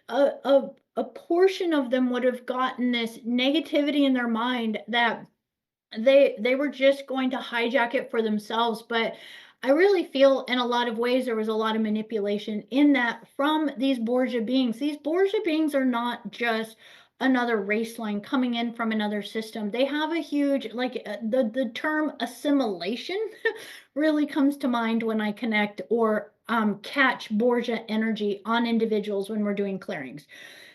a portion of them would have gotten this negativity in their mind that they were just going to hijack it for themselves. But I really feel in a lot of ways there was a lot of manipulation in that from these Borgia beings. These Borgia beings are not just another race line coming in from another system. They have a huge, like, the term assimilation really comes to mind when I connect or catch Borgia energy on individuals when we're doing clearings.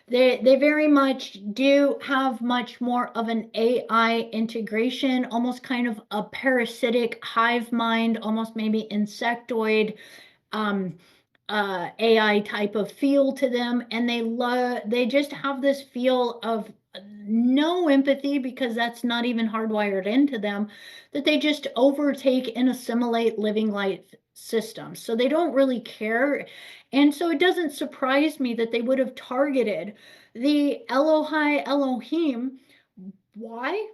They very much do have much more of an AI integration, almost kind of a parasitic hive mind, almost maybe insectoid, um, AI type of feel to them, and they just have this feel of no empathy, because that's not even hardwired into them, that they just overtake and assimilate living life systems. So they don't really care. And so it doesn't surprise me that they would have targeted the Elohai Elohim. Why?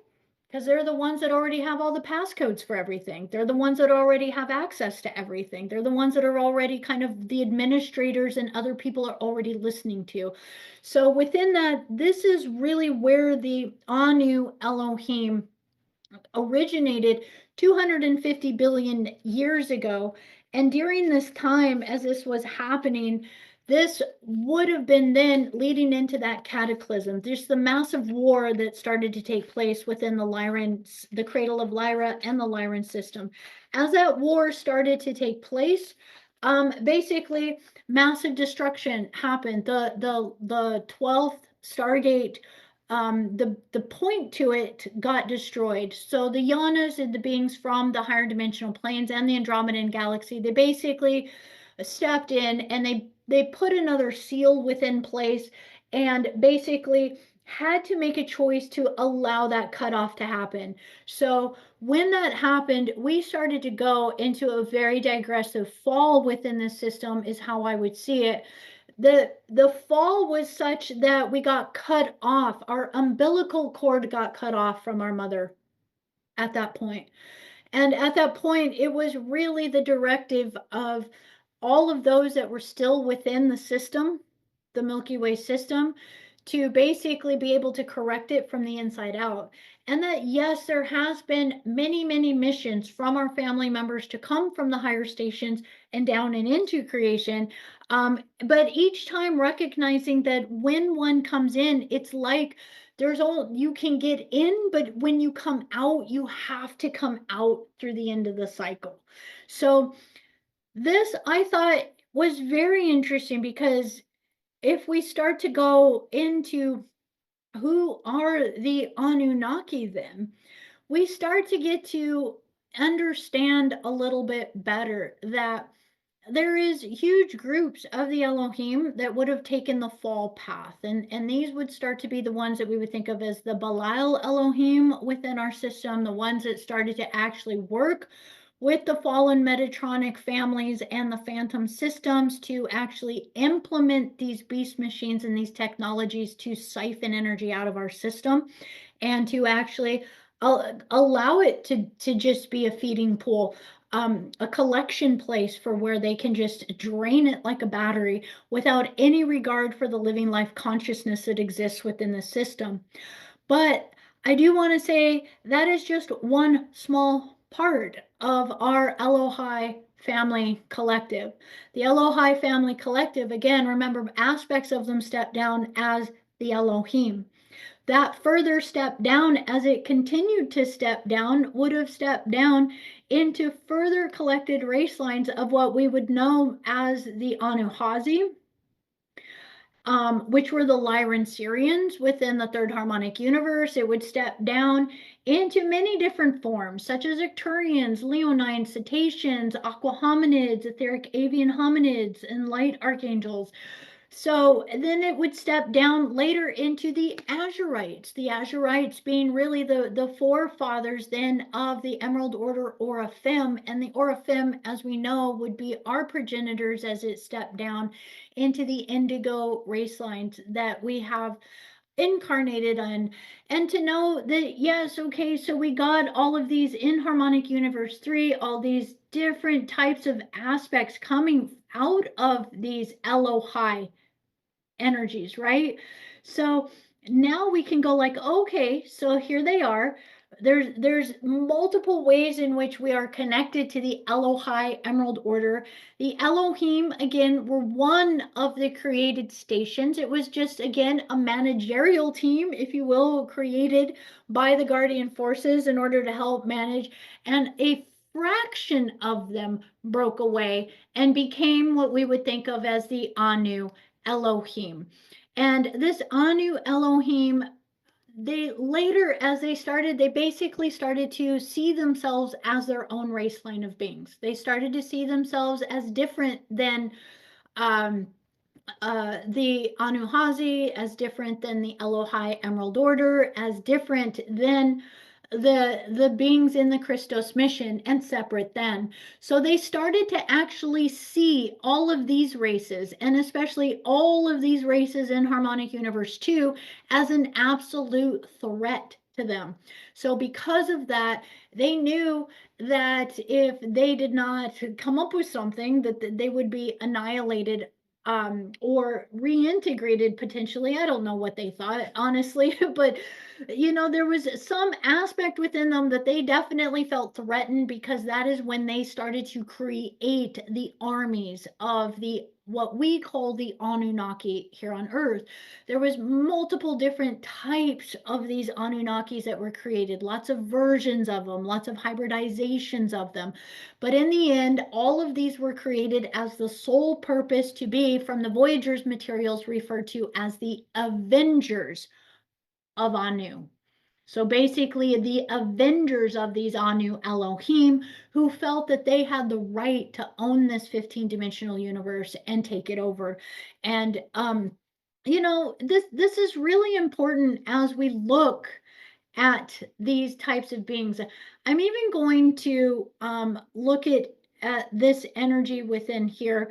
Because they're the ones that already have all the passcodes for everything. They're the ones that already have access to everything. They're the ones that are already kind of the administrators and other people are already listening to. So within that, this is really where the Anu Elohim originated 250 billion years ago. And during this time, as this was happening, this would have been then leading into that cataclysm. There's the massive war that started to take place within the Lyran, the cradle of Lyra and the Lyran system. As that war started to take place, basically massive destruction happened. The 12th Stargate, the point to it got destroyed. So the Yanas and the beings from the higher dimensional planes and the Andromedan galaxy, they basically stepped in and they put another seal within place and basically had to make a choice to allow that cutoff to happen. So when that happened, we started to go into a very digressive fall within the system, is how I would see it. The fall was such that we got cut off. Our umbilical cord got cut off from our mother at that point. And at that point, it was really the directive of all of those that were still within the system, the Milky Way system, to basically be able to correct it from the inside out. And that, yes, there has been many, many missions from our family members to come from the higher stations and down and into creation. But each time recognizing that when one comes in, it's like there's all you can get in, but when you come out, you have to come out through the end of the cycle. So this I thought was very interesting, because if we start to go into who are the Anunnaki, then we start to get to understand a little bit better that there is huge groups of the Elohim that would have taken the fall path. And these would start to be the ones that we would think of as the Belial Elohim within our system, the ones that started to actually work with the fallen Metatronic families and the Phantom systems to actually implement these beast machines and these technologies to siphon energy out of our system and to actually allow it to just be a feeding pool. a collection place for where they can just drain it like a battery without any regard for the living life consciousness that exists within the system. But I do want to say that is just one small part of our Elohim family collective. The Elohim family collective, again, remember, aspects of them step down as the Elohim. That further step down, as it continued to step down, would have stepped down into further collected race lines of what we would know as the Anu-Hazi, which were the Lyran Syrians within the third harmonic universe. It would step down into many different forms, such as Icturians, Leonines, Cetaceans, Aqua hominids, etheric avian hominids, and light archangels. So then it would step down later into the Azurites being really the forefathers then of the Emerald Order Oraphim. And the Oraphim, as we know, would be our progenitors as it stepped down into the indigo race lines that we have incarnated on. And to know that, yes, okay, so we got all of these in harmonic universe 3, all these different types of aspects coming out of these Elohim energies, right? So now we can go like, okay, so here they are. There's multiple ways in which we are connected to the Elohim Emerald Order. The Elohim, again, were one of the created stations. It was just, again, a managerial team, if you will, created by the Guardian Forces in order to help manage, and a fraction of them broke away and became what we would think of as the Anu Elohim. And this Anu Elohim, they later, as they basically started to see themselves as their own race line of beings. They started to see themselves as different than um, the Anu-Hazi, as different than the Elohim Emerald Order, as different than the beings in the Christos mission, and separate then. So they started to actually see all of these races, and especially all of these races in Harmonic Universe 2, as an absolute threat to them. So because of that, they knew that if they did not come up with something, that they would be annihilated, or reintegrated potentially. I don't know what they thought, honestly, but there was some aspect within them that they definitely felt threatened, because that is when they started to create the armies of the what we call the Anunnaki here on Earth. There was multiple different types of these Anunnakis that were created, lots of versions of them, lots of hybridizations of them. But in the end, all of these were created as the sole purpose to be, from the Voyagers materials, referred to as the Avengers of Anu. So basically, the avengers of these Anu Elohim, who felt that they had the right to own this 15-dimensional universe and take it over. And this is really important as we look at these types of beings. I'm even going to look at this energy within here,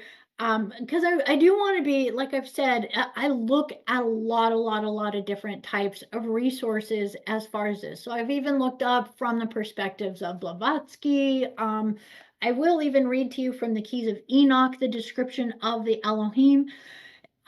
because I do want to be, like I've said, I look at a lot of different types of resources as far as this. So I've even looked up from the perspectives of Blavatsky. I will even read to you from the Keys of Enoch, the description of the Elohim.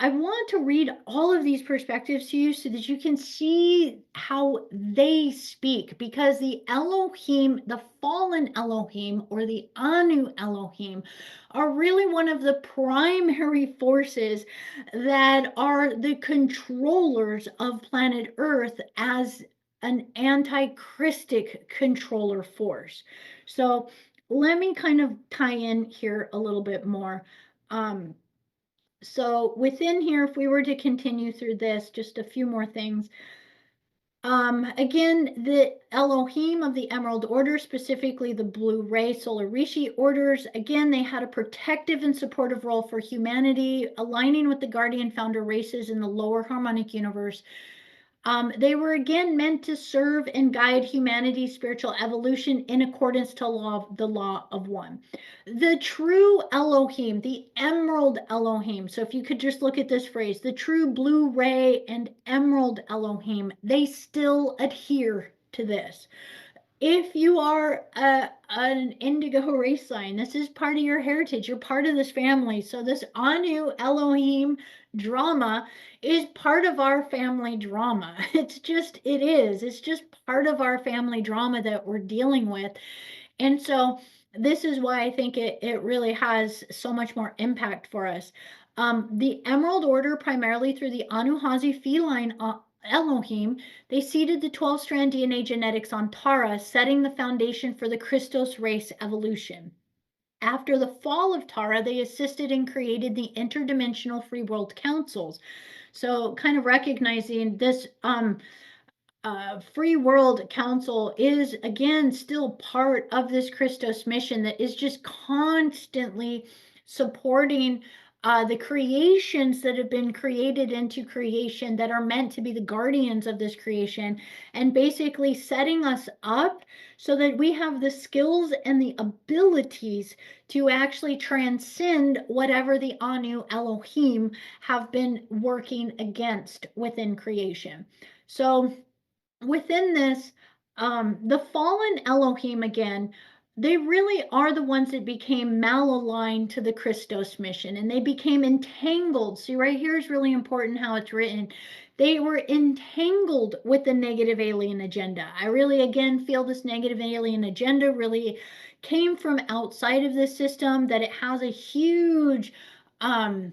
I want to read all of these perspectives to you so that you can see how they speak, because the Elohim, the fallen Elohim, or the Anu Elohim, are really one of the primary forces that are the controllers of planet Earth as an anti-Christic controller force. So let me kind of tie in here a little bit more. So within here, if we were to continue through this, just a few more things. Again, the Elohim of the Emerald Order, specifically the Blue Ray Solar Rishi orders, again, they had a protective and supportive role for humanity, aligning with the Guardian Founder races in the lower harmonic universe. They were again meant to serve and guide humanity's spiritual evolution in accordance to the law of one. The true Elohim, the Emerald Elohim. So if you could just look at this phrase, the true Blue Ray and Emerald Elohim, they still adhere to this. if you are an indigo race sign, this is part of your heritage. You're part of this family. So this Anu Elohim drama is part of our family drama. It is. It's just part of our family drama that we're dealing with. And so this is why I think it really has so much more impact for us. The Emerald Order, primarily through the Anuhazi feline Elohim, they seeded the 12-strand DNA genetics on Tara, setting the foundation for the Christos race evolution. After the fall of Tara, they assisted and created the interdimensional free world councils. So kind of recognizing this Free World Council is again still part of this Christos mission that is just constantly supporting the creations that have been created into creation that are meant to be the guardians of this creation, and basically setting us up so that we have the skills and the abilities to actually transcend whatever the Anu Elohim have been working against within creation. So within this, the fallen Elohim again, they really are the ones that became malaligned to the Christos mission, and they became entangled. See, right here is really important how it's written. They were entangled with the negative alien agenda. I really, again, feel this negative alien agenda really came from outside of this system, that it has a huge um,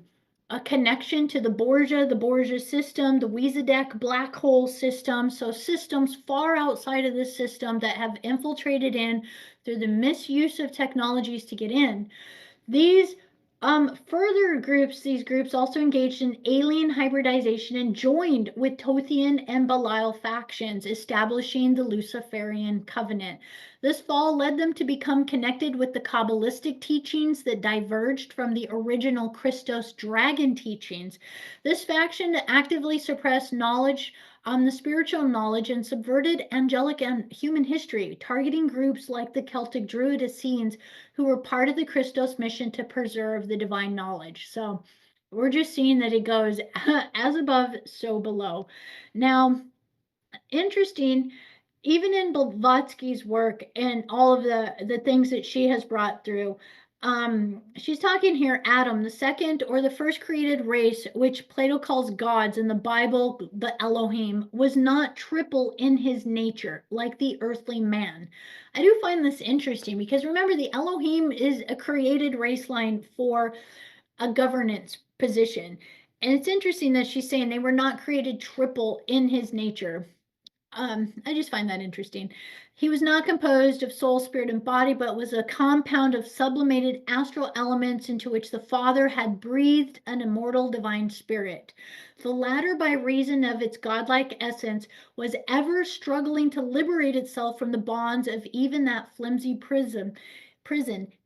a connection to the Borgia system, the Wiesadek black hole system. So systems far outside of this system that have infiltrated in through the misuse of technologies to get in. These these groups also engaged in alien hybridization and joined with Tothian and Belial factions, establishing the Luciferian covenant. This fall led them to become connected with the Kabbalistic teachings that diverged from the original Christos dragon teachings. This faction actively suppressed knowledge on the spiritual knowledge and subverted angelic and human history, targeting groups like the Celtic Druid Essenes, who were part of the Christos mission to preserve the divine knowledge. So we're just seeing that it goes as above, so below. Now, interesting, even in Blavatsky's work and all of the things that she has brought through, she's talking here Adam, the second or the first created race, which Plato calls gods, in the Bible the Elohim, was not triple in his nature like the earthly man. I do find this interesting because remember, the Elohim is a created race line for a governance position. And it's interesting that she's saying they were not created triple in his nature. I just find that interesting. He was not composed of soul, spirit, and body, but was a compound of sublimated astral elements into which the Father had breathed an immortal divine spirit. The latter, by reason of its godlike essence, was ever struggling to liberate itself from the bonds of even that flimsy prison,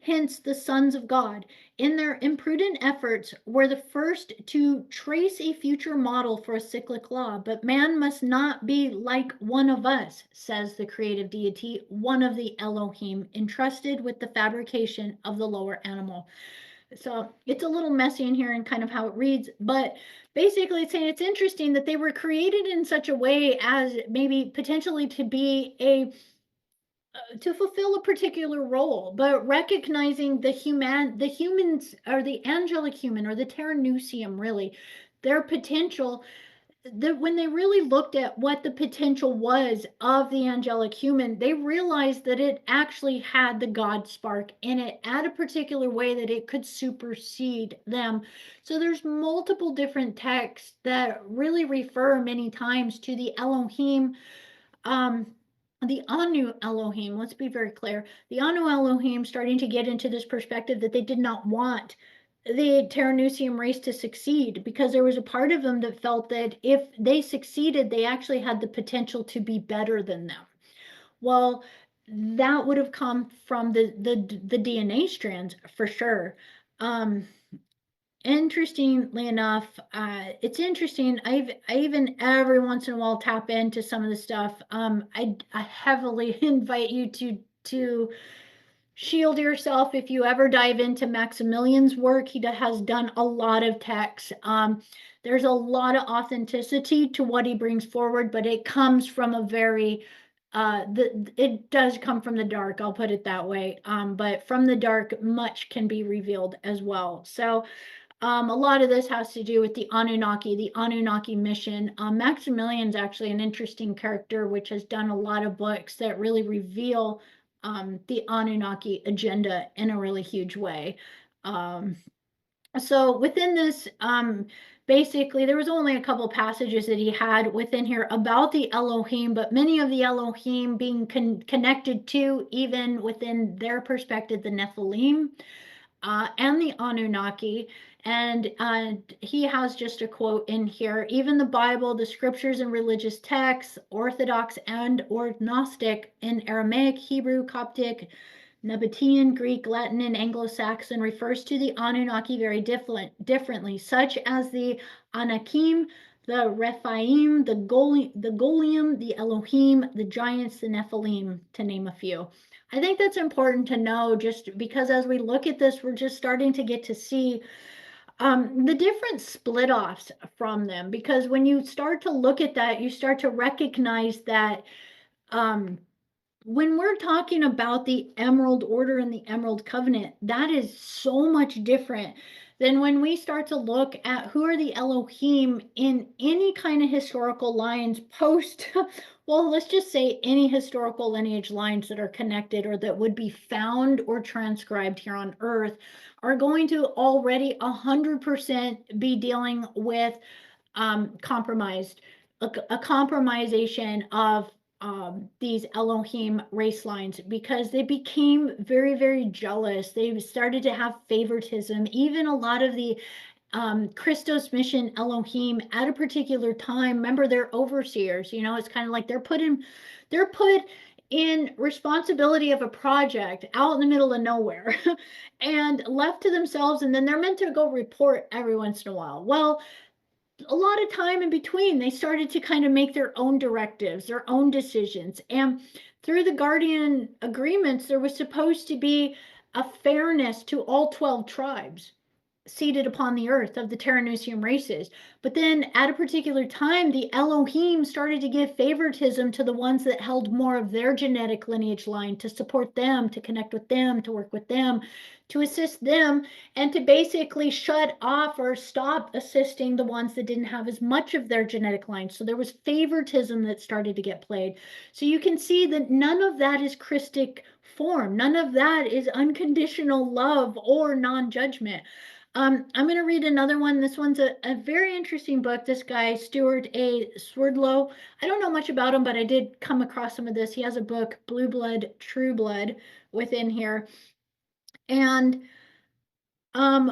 hence the sons of God, in their imprudent efforts, were the first to trace a future model for a cyclic law. But man must not be like one of us, says the creative deity, one of the Elohim, entrusted with the fabrication of the lower animal. So it's a little messy in here and kind of how it reads, but basically it's saying it's interesting that they were created in such a way as maybe potentially to be a to fulfill a particular role, but recognizing the humans, or the angelic human, or the Terranusium, really, their potential, that when they really looked at what the potential was of the angelic human, they realized that it actually had the God spark in it at a particular way that it could supersede them. So there's multiple different texts that really refer many times to the Elohim, um, the Anu Elohim, let's be very clear, the Anu Elohim starting to get into this perspective that they did not want the Terranusium race to succeed, because there was a part of them that felt that if they succeeded, they actually had the potential to be better than them. Well, that would have come from the DNA strands for sure. Um, Interestingly enough, it's interesting. I even every once in a while tap into some of the stuff. I heavily invite you to shield yourself if you ever dive into Maximilian's work. He has done a lot of texts. There's a lot of authenticity to what he brings forward, but it comes from a very it does come from the dark, I'll put it that way. But from the dark, much can be revealed as well. So a lot of this has to do with the Anunnaki mission. Maximilian's actually an interesting character, which has done a lot of books that really reveal the Anunnaki agenda in a really huge way. Um, so within this, basically, there was only a couple passages that he had within here about the Elohim, but many of the Elohim being connected to, even within their perspective, the Nephilim and the Anunnaki. And he has just a quote in here: even the Bible, the scriptures and religious texts, Orthodox and or Gnostic, in Aramaic, Hebrew, Coptic, Nabatean, Greek, Latin, and Anglo-Saxon, refers to the Anunnaki very differently, such as the Anakim, the Rephaim, the Golium, the Elohim, the giants, the Nephilim, to name a few. I think that's important to know, just because as we look at this, we're just starting to get to see the different split offs from them. Because when you start to look at that, you start to recognize that um, when we're talking about the Emerald Order and the Emerald Covenant, that is so much different than when we start to look at who are the Elohim in any kind of historical lines post, well, let's just say any historical lineage lines that are connected or that would be found or transcribed here on Earth are going to already 100% be dealing with compromised, a compromisation of these Elohim race lines, because they became very, very jealous. They started to have favoritism. Even a lot of the Christos mission Elohim at a particular time, remember, they're overseers. It's kind of like they're put in responsibility of a project out in the middle of nowhere and left to themselves, and then they're meant to go report every once in a while. Well, a lot of time in between, they started to kind of make their own directives, their own decisions. And through the Guardian agreements, there was supposed to be a fairness to all 12 tribes seated upon the earth of the Terranusium races. But then at a particular time, the Elohim started to give favoritism to the ones that held more of their genetic lineage line, to support them, to connect with them, to work with them, to assist them, and to basically shut off or stop assisting the ones that didn't have as much of their genetic line. So there was favoritism that started to get played. So you can see that none of that is Christic form. None of that is unconditional love or non-judgment. I'm going to read another one. This one's a very interesting book. This guy, Stuart A. Swerdlow, I don't know much about him, but I did come across some of this. He has a book, Blue Blood, True Blood, within here. And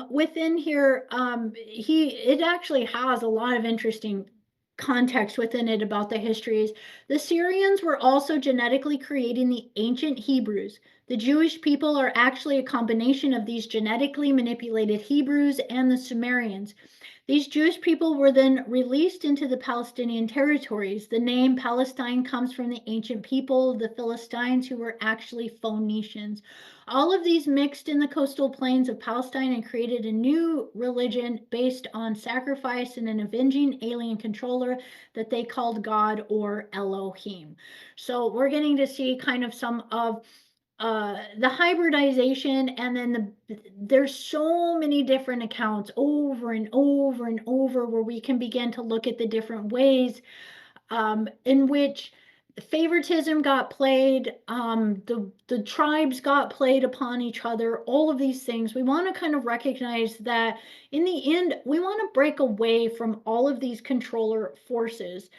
within here, it actually has a lot of interesting context within it about the histories. The Syrians were also genetically creating the ancient Hebrews. The Jewish people are actually a combination of these genetically manipulated Hebrews and the Sumerians. These Jewish people were then released into the Palestinian territories. The name Palestine comes from the ancient people, the Philistines, who were actually Phoenicians. All of these mixed in the coastal plains of Palestine and created a new religion based on sacrifice and an avenging alien controller that they called God, or Elohim. So we're getting to see kind of some of the hybridization, and then there's so many different accounts over and over and over where we can begin to look at the different ways in which favoritism got played, the tribes got played upon each other, all of these things. We want to kind of recognize that in the end, we want to break away from all of these controller forces.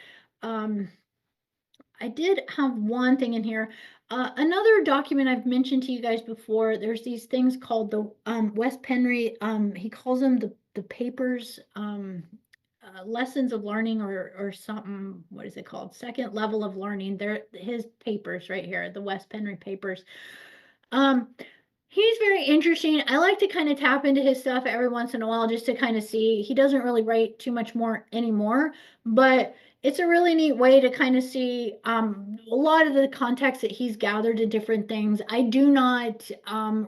I did have one thing in here. Another document I've mentioned to you guys before, there's these things called the Wes Penry, he calls them the papers, lessons of learning, or something. What is it called? Second level of learning. They're his papers right here, the Wes Penry papers. He's very interesting. I like to kind of tap into his stuff every once in a while just to kind of see. He doesn't really write too much more anymore, but it's a really neat way to kind of see a lot of the context that he's gathered to different things. I do not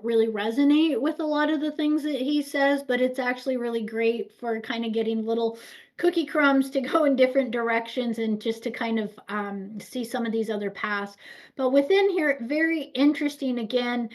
really resonate with a lot of the things that he says, but it's actually really great for kind of getting little cookie crumbs to go in different directions and just to kind of see some of these other paths. But within here, very interesting again,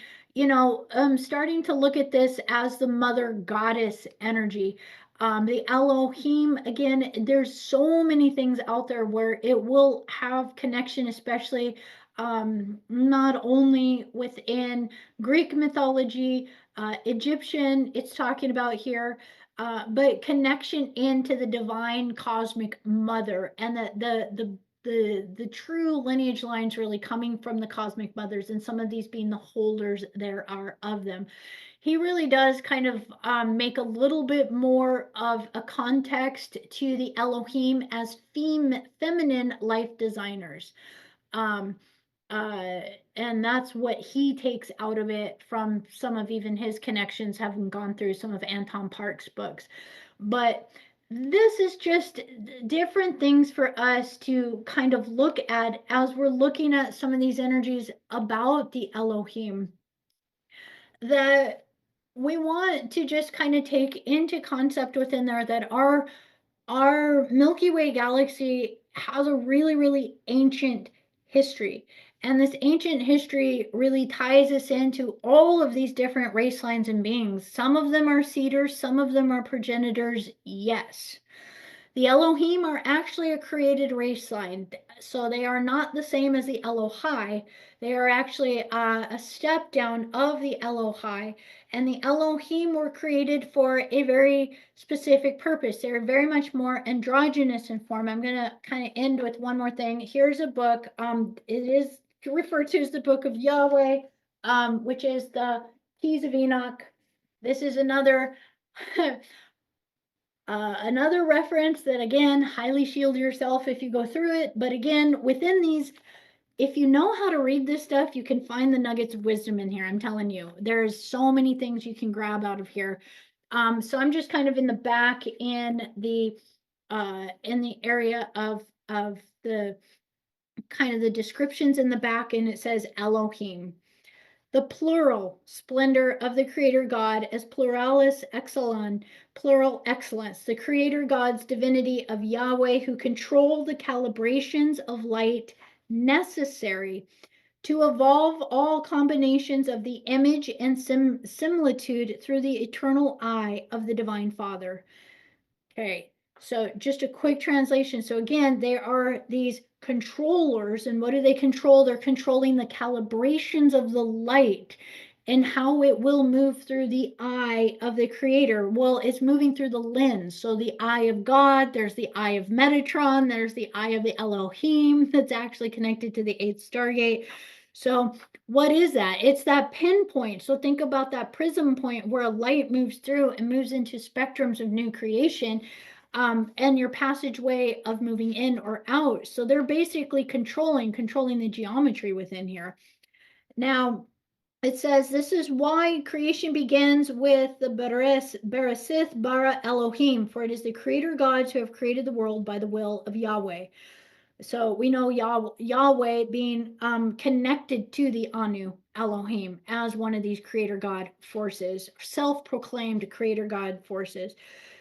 starting to look at this as the mother goddess energy. The Elohim, again, there's so many things out there where it will have connection, especially not only within Greek mythology, Egyptian, it's talking about here, but connection into the divine cosmic mother, and the true lineage lines really coming from the cosmic mothers, and some of these being the holders there are of them. He really does kind of make a little bit more of a context to the Elohim as feminine life designers. Um, uh, and that's what he takes out of it from some of even his connections, having gone through some of Anton Park's books. But this is just different things for us to kind of look at as we're looking at some of these energies about the Elohim, that we want to just kind of take into concept within there that our Milky Way galaxy has a really, really ancient history. And this ancient history really ties us into all of these different race lines and beings. Some of them are seeders, some of them are progenitors, yes. The Elohim are actually a created race line, so they are not the same as the Elohai. They are actually a step down of the Elohai, and the Elohim were created for a very specific purpose. They're very much more androgynous in form. I'm going to kind of end with one more thing. Here's a book. It is referred to as the Book of Yahweh, which is the Keys of Enoch. This is another another reference that, again, highly shield yourself if you go through it. But again, within these, if you know how to read this stuff, you can find the nuggets of wisdom in here. I'm telling you, there's so many things you can grab out of here. So I'm just kind of in the back in the area of the kind of the descriptions in the back, and it says Elohim. The plural splendor of the creator God as pluralis excellens, plural excellence, the creator God's divinity of Yahweh, who control the calibrations of light necessary to evolve all combinations of the image and similitude through the eternal eye of the divine Father. Okay, so just a quick translation. So again, there are these controllers, and what do they control? They're controlling the calibrations of the light and how it will move through the eye of the creator. Well, it's moving through the lens. So the eye of God, there's the eye of Metatron, there's the eye of the Elohim that's actually connected to the eighth stargate. So what is that? It's that pinpoint. So think about that prism point where a light moves through and moves into spectrums of new creation, and your passageway of moving in or out. So they're basically controlling the geometry within here. Now, it says this is why creation begins with the Bereshith bara Elohim, for it is the creator gods who have created the world by the will of Yahweh. So we know Yahweh being connected to the Anu Elohim as one of these creator God forces, self-proclaimed creator God forces.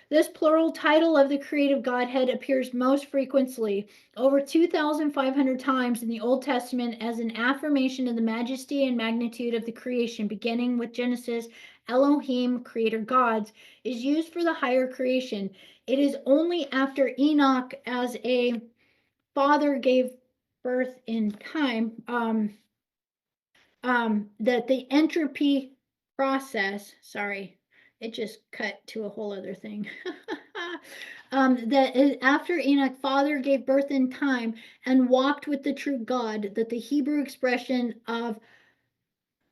This plural title of the creative Godhead appears most frequently, over 2,500 times in the Old Testament, as an affirmation of the majesty and magnitude of the creation, beginning with Genesis. Elohim, creator gods, is used for the higher creation. It is only after Enoch as a father gave birth in time, that the entropy process, sorry, it just cut to a whole other thing. That is after Enoch, father gave birth in time and walked with the true God, that the Hebrew expression of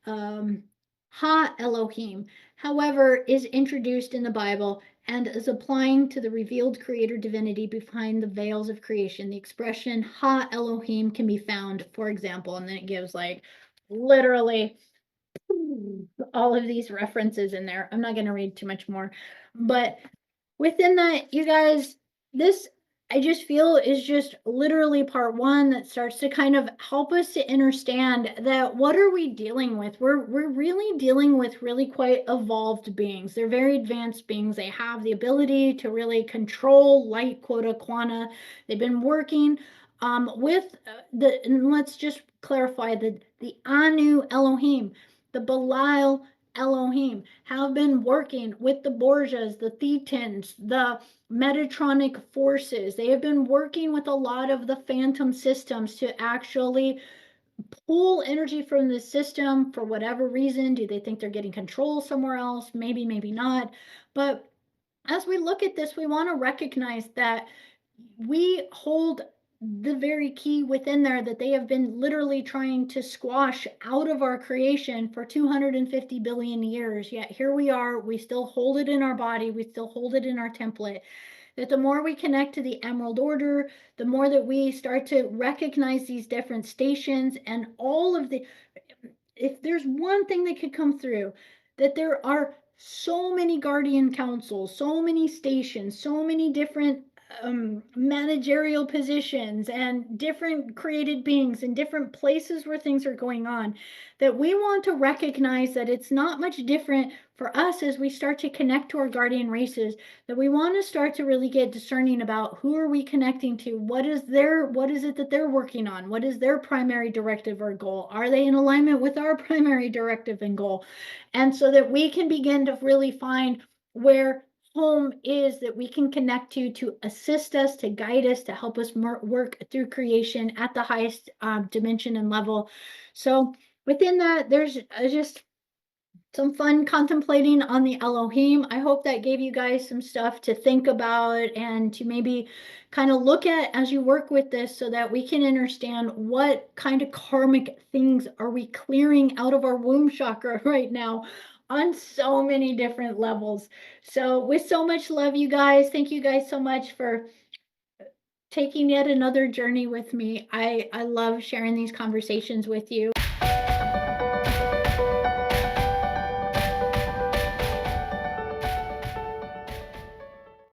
Ha Elohim, however, is introduced in the Bible and is applying to the revealed creator divinity behind the veils of creation. The expression Ha Elohim can be found, for example, and then it gives like literally all of these references in there. I'm not going to read too much more, but within that, you guys, this I just feel is just literally part one that starts to kind of help us to understand that what are we dealing with? We're really dealing with really quite evolved beings. They're very advanced beings. They have the ability to really control light, quota, quanta. They've been working with and let's just clarify the Anu Elohim, the Belial Elohim have been working with the Borgias, the Thetans, the Metatronic forces. They have been working with a lot of the phantom systems to actually pull energy from the system for whatever reason. Do they think they're getting control somewhere else? Maybe, maybe not. But as we look at this, we want to recognize that we hold the very key within there that they have been literally trying to squash out of our creation for 250 billion years. Yet here we are, we still hold it in our body, we still hold it in our template. That the more we connect to the Emerald Order, the more that we start to recognize these different stations and all of the, if there's one thing that could come through, that there are so many guardian councils, so many stations, so many different managerial positions and different created beings in different places where things are going on, that we want to recognize that it's not much different for us as we start to connect to our guardian races, that we want to start to really get discerning about who are we connecting to, what is it that they're working on, what is their primary directive or goal, are they in alignment with our primary directive and goal, and so that we can begin to really find where home is that we can connect to assist us, to guide us, to help us work through creation at the highest dimension and level. So within that, there's just some fun contemplating on the Elohim. I hope that gave you guys some stuff to think about and to maybe kind of look at as you work with this so that we can understand what kind of karmic things are we clearing out of our womb chakra right now on so many different levels. So with so much love, you guys, thank you guys so much for taking yet another journey with me. I love sharing these conversations with you.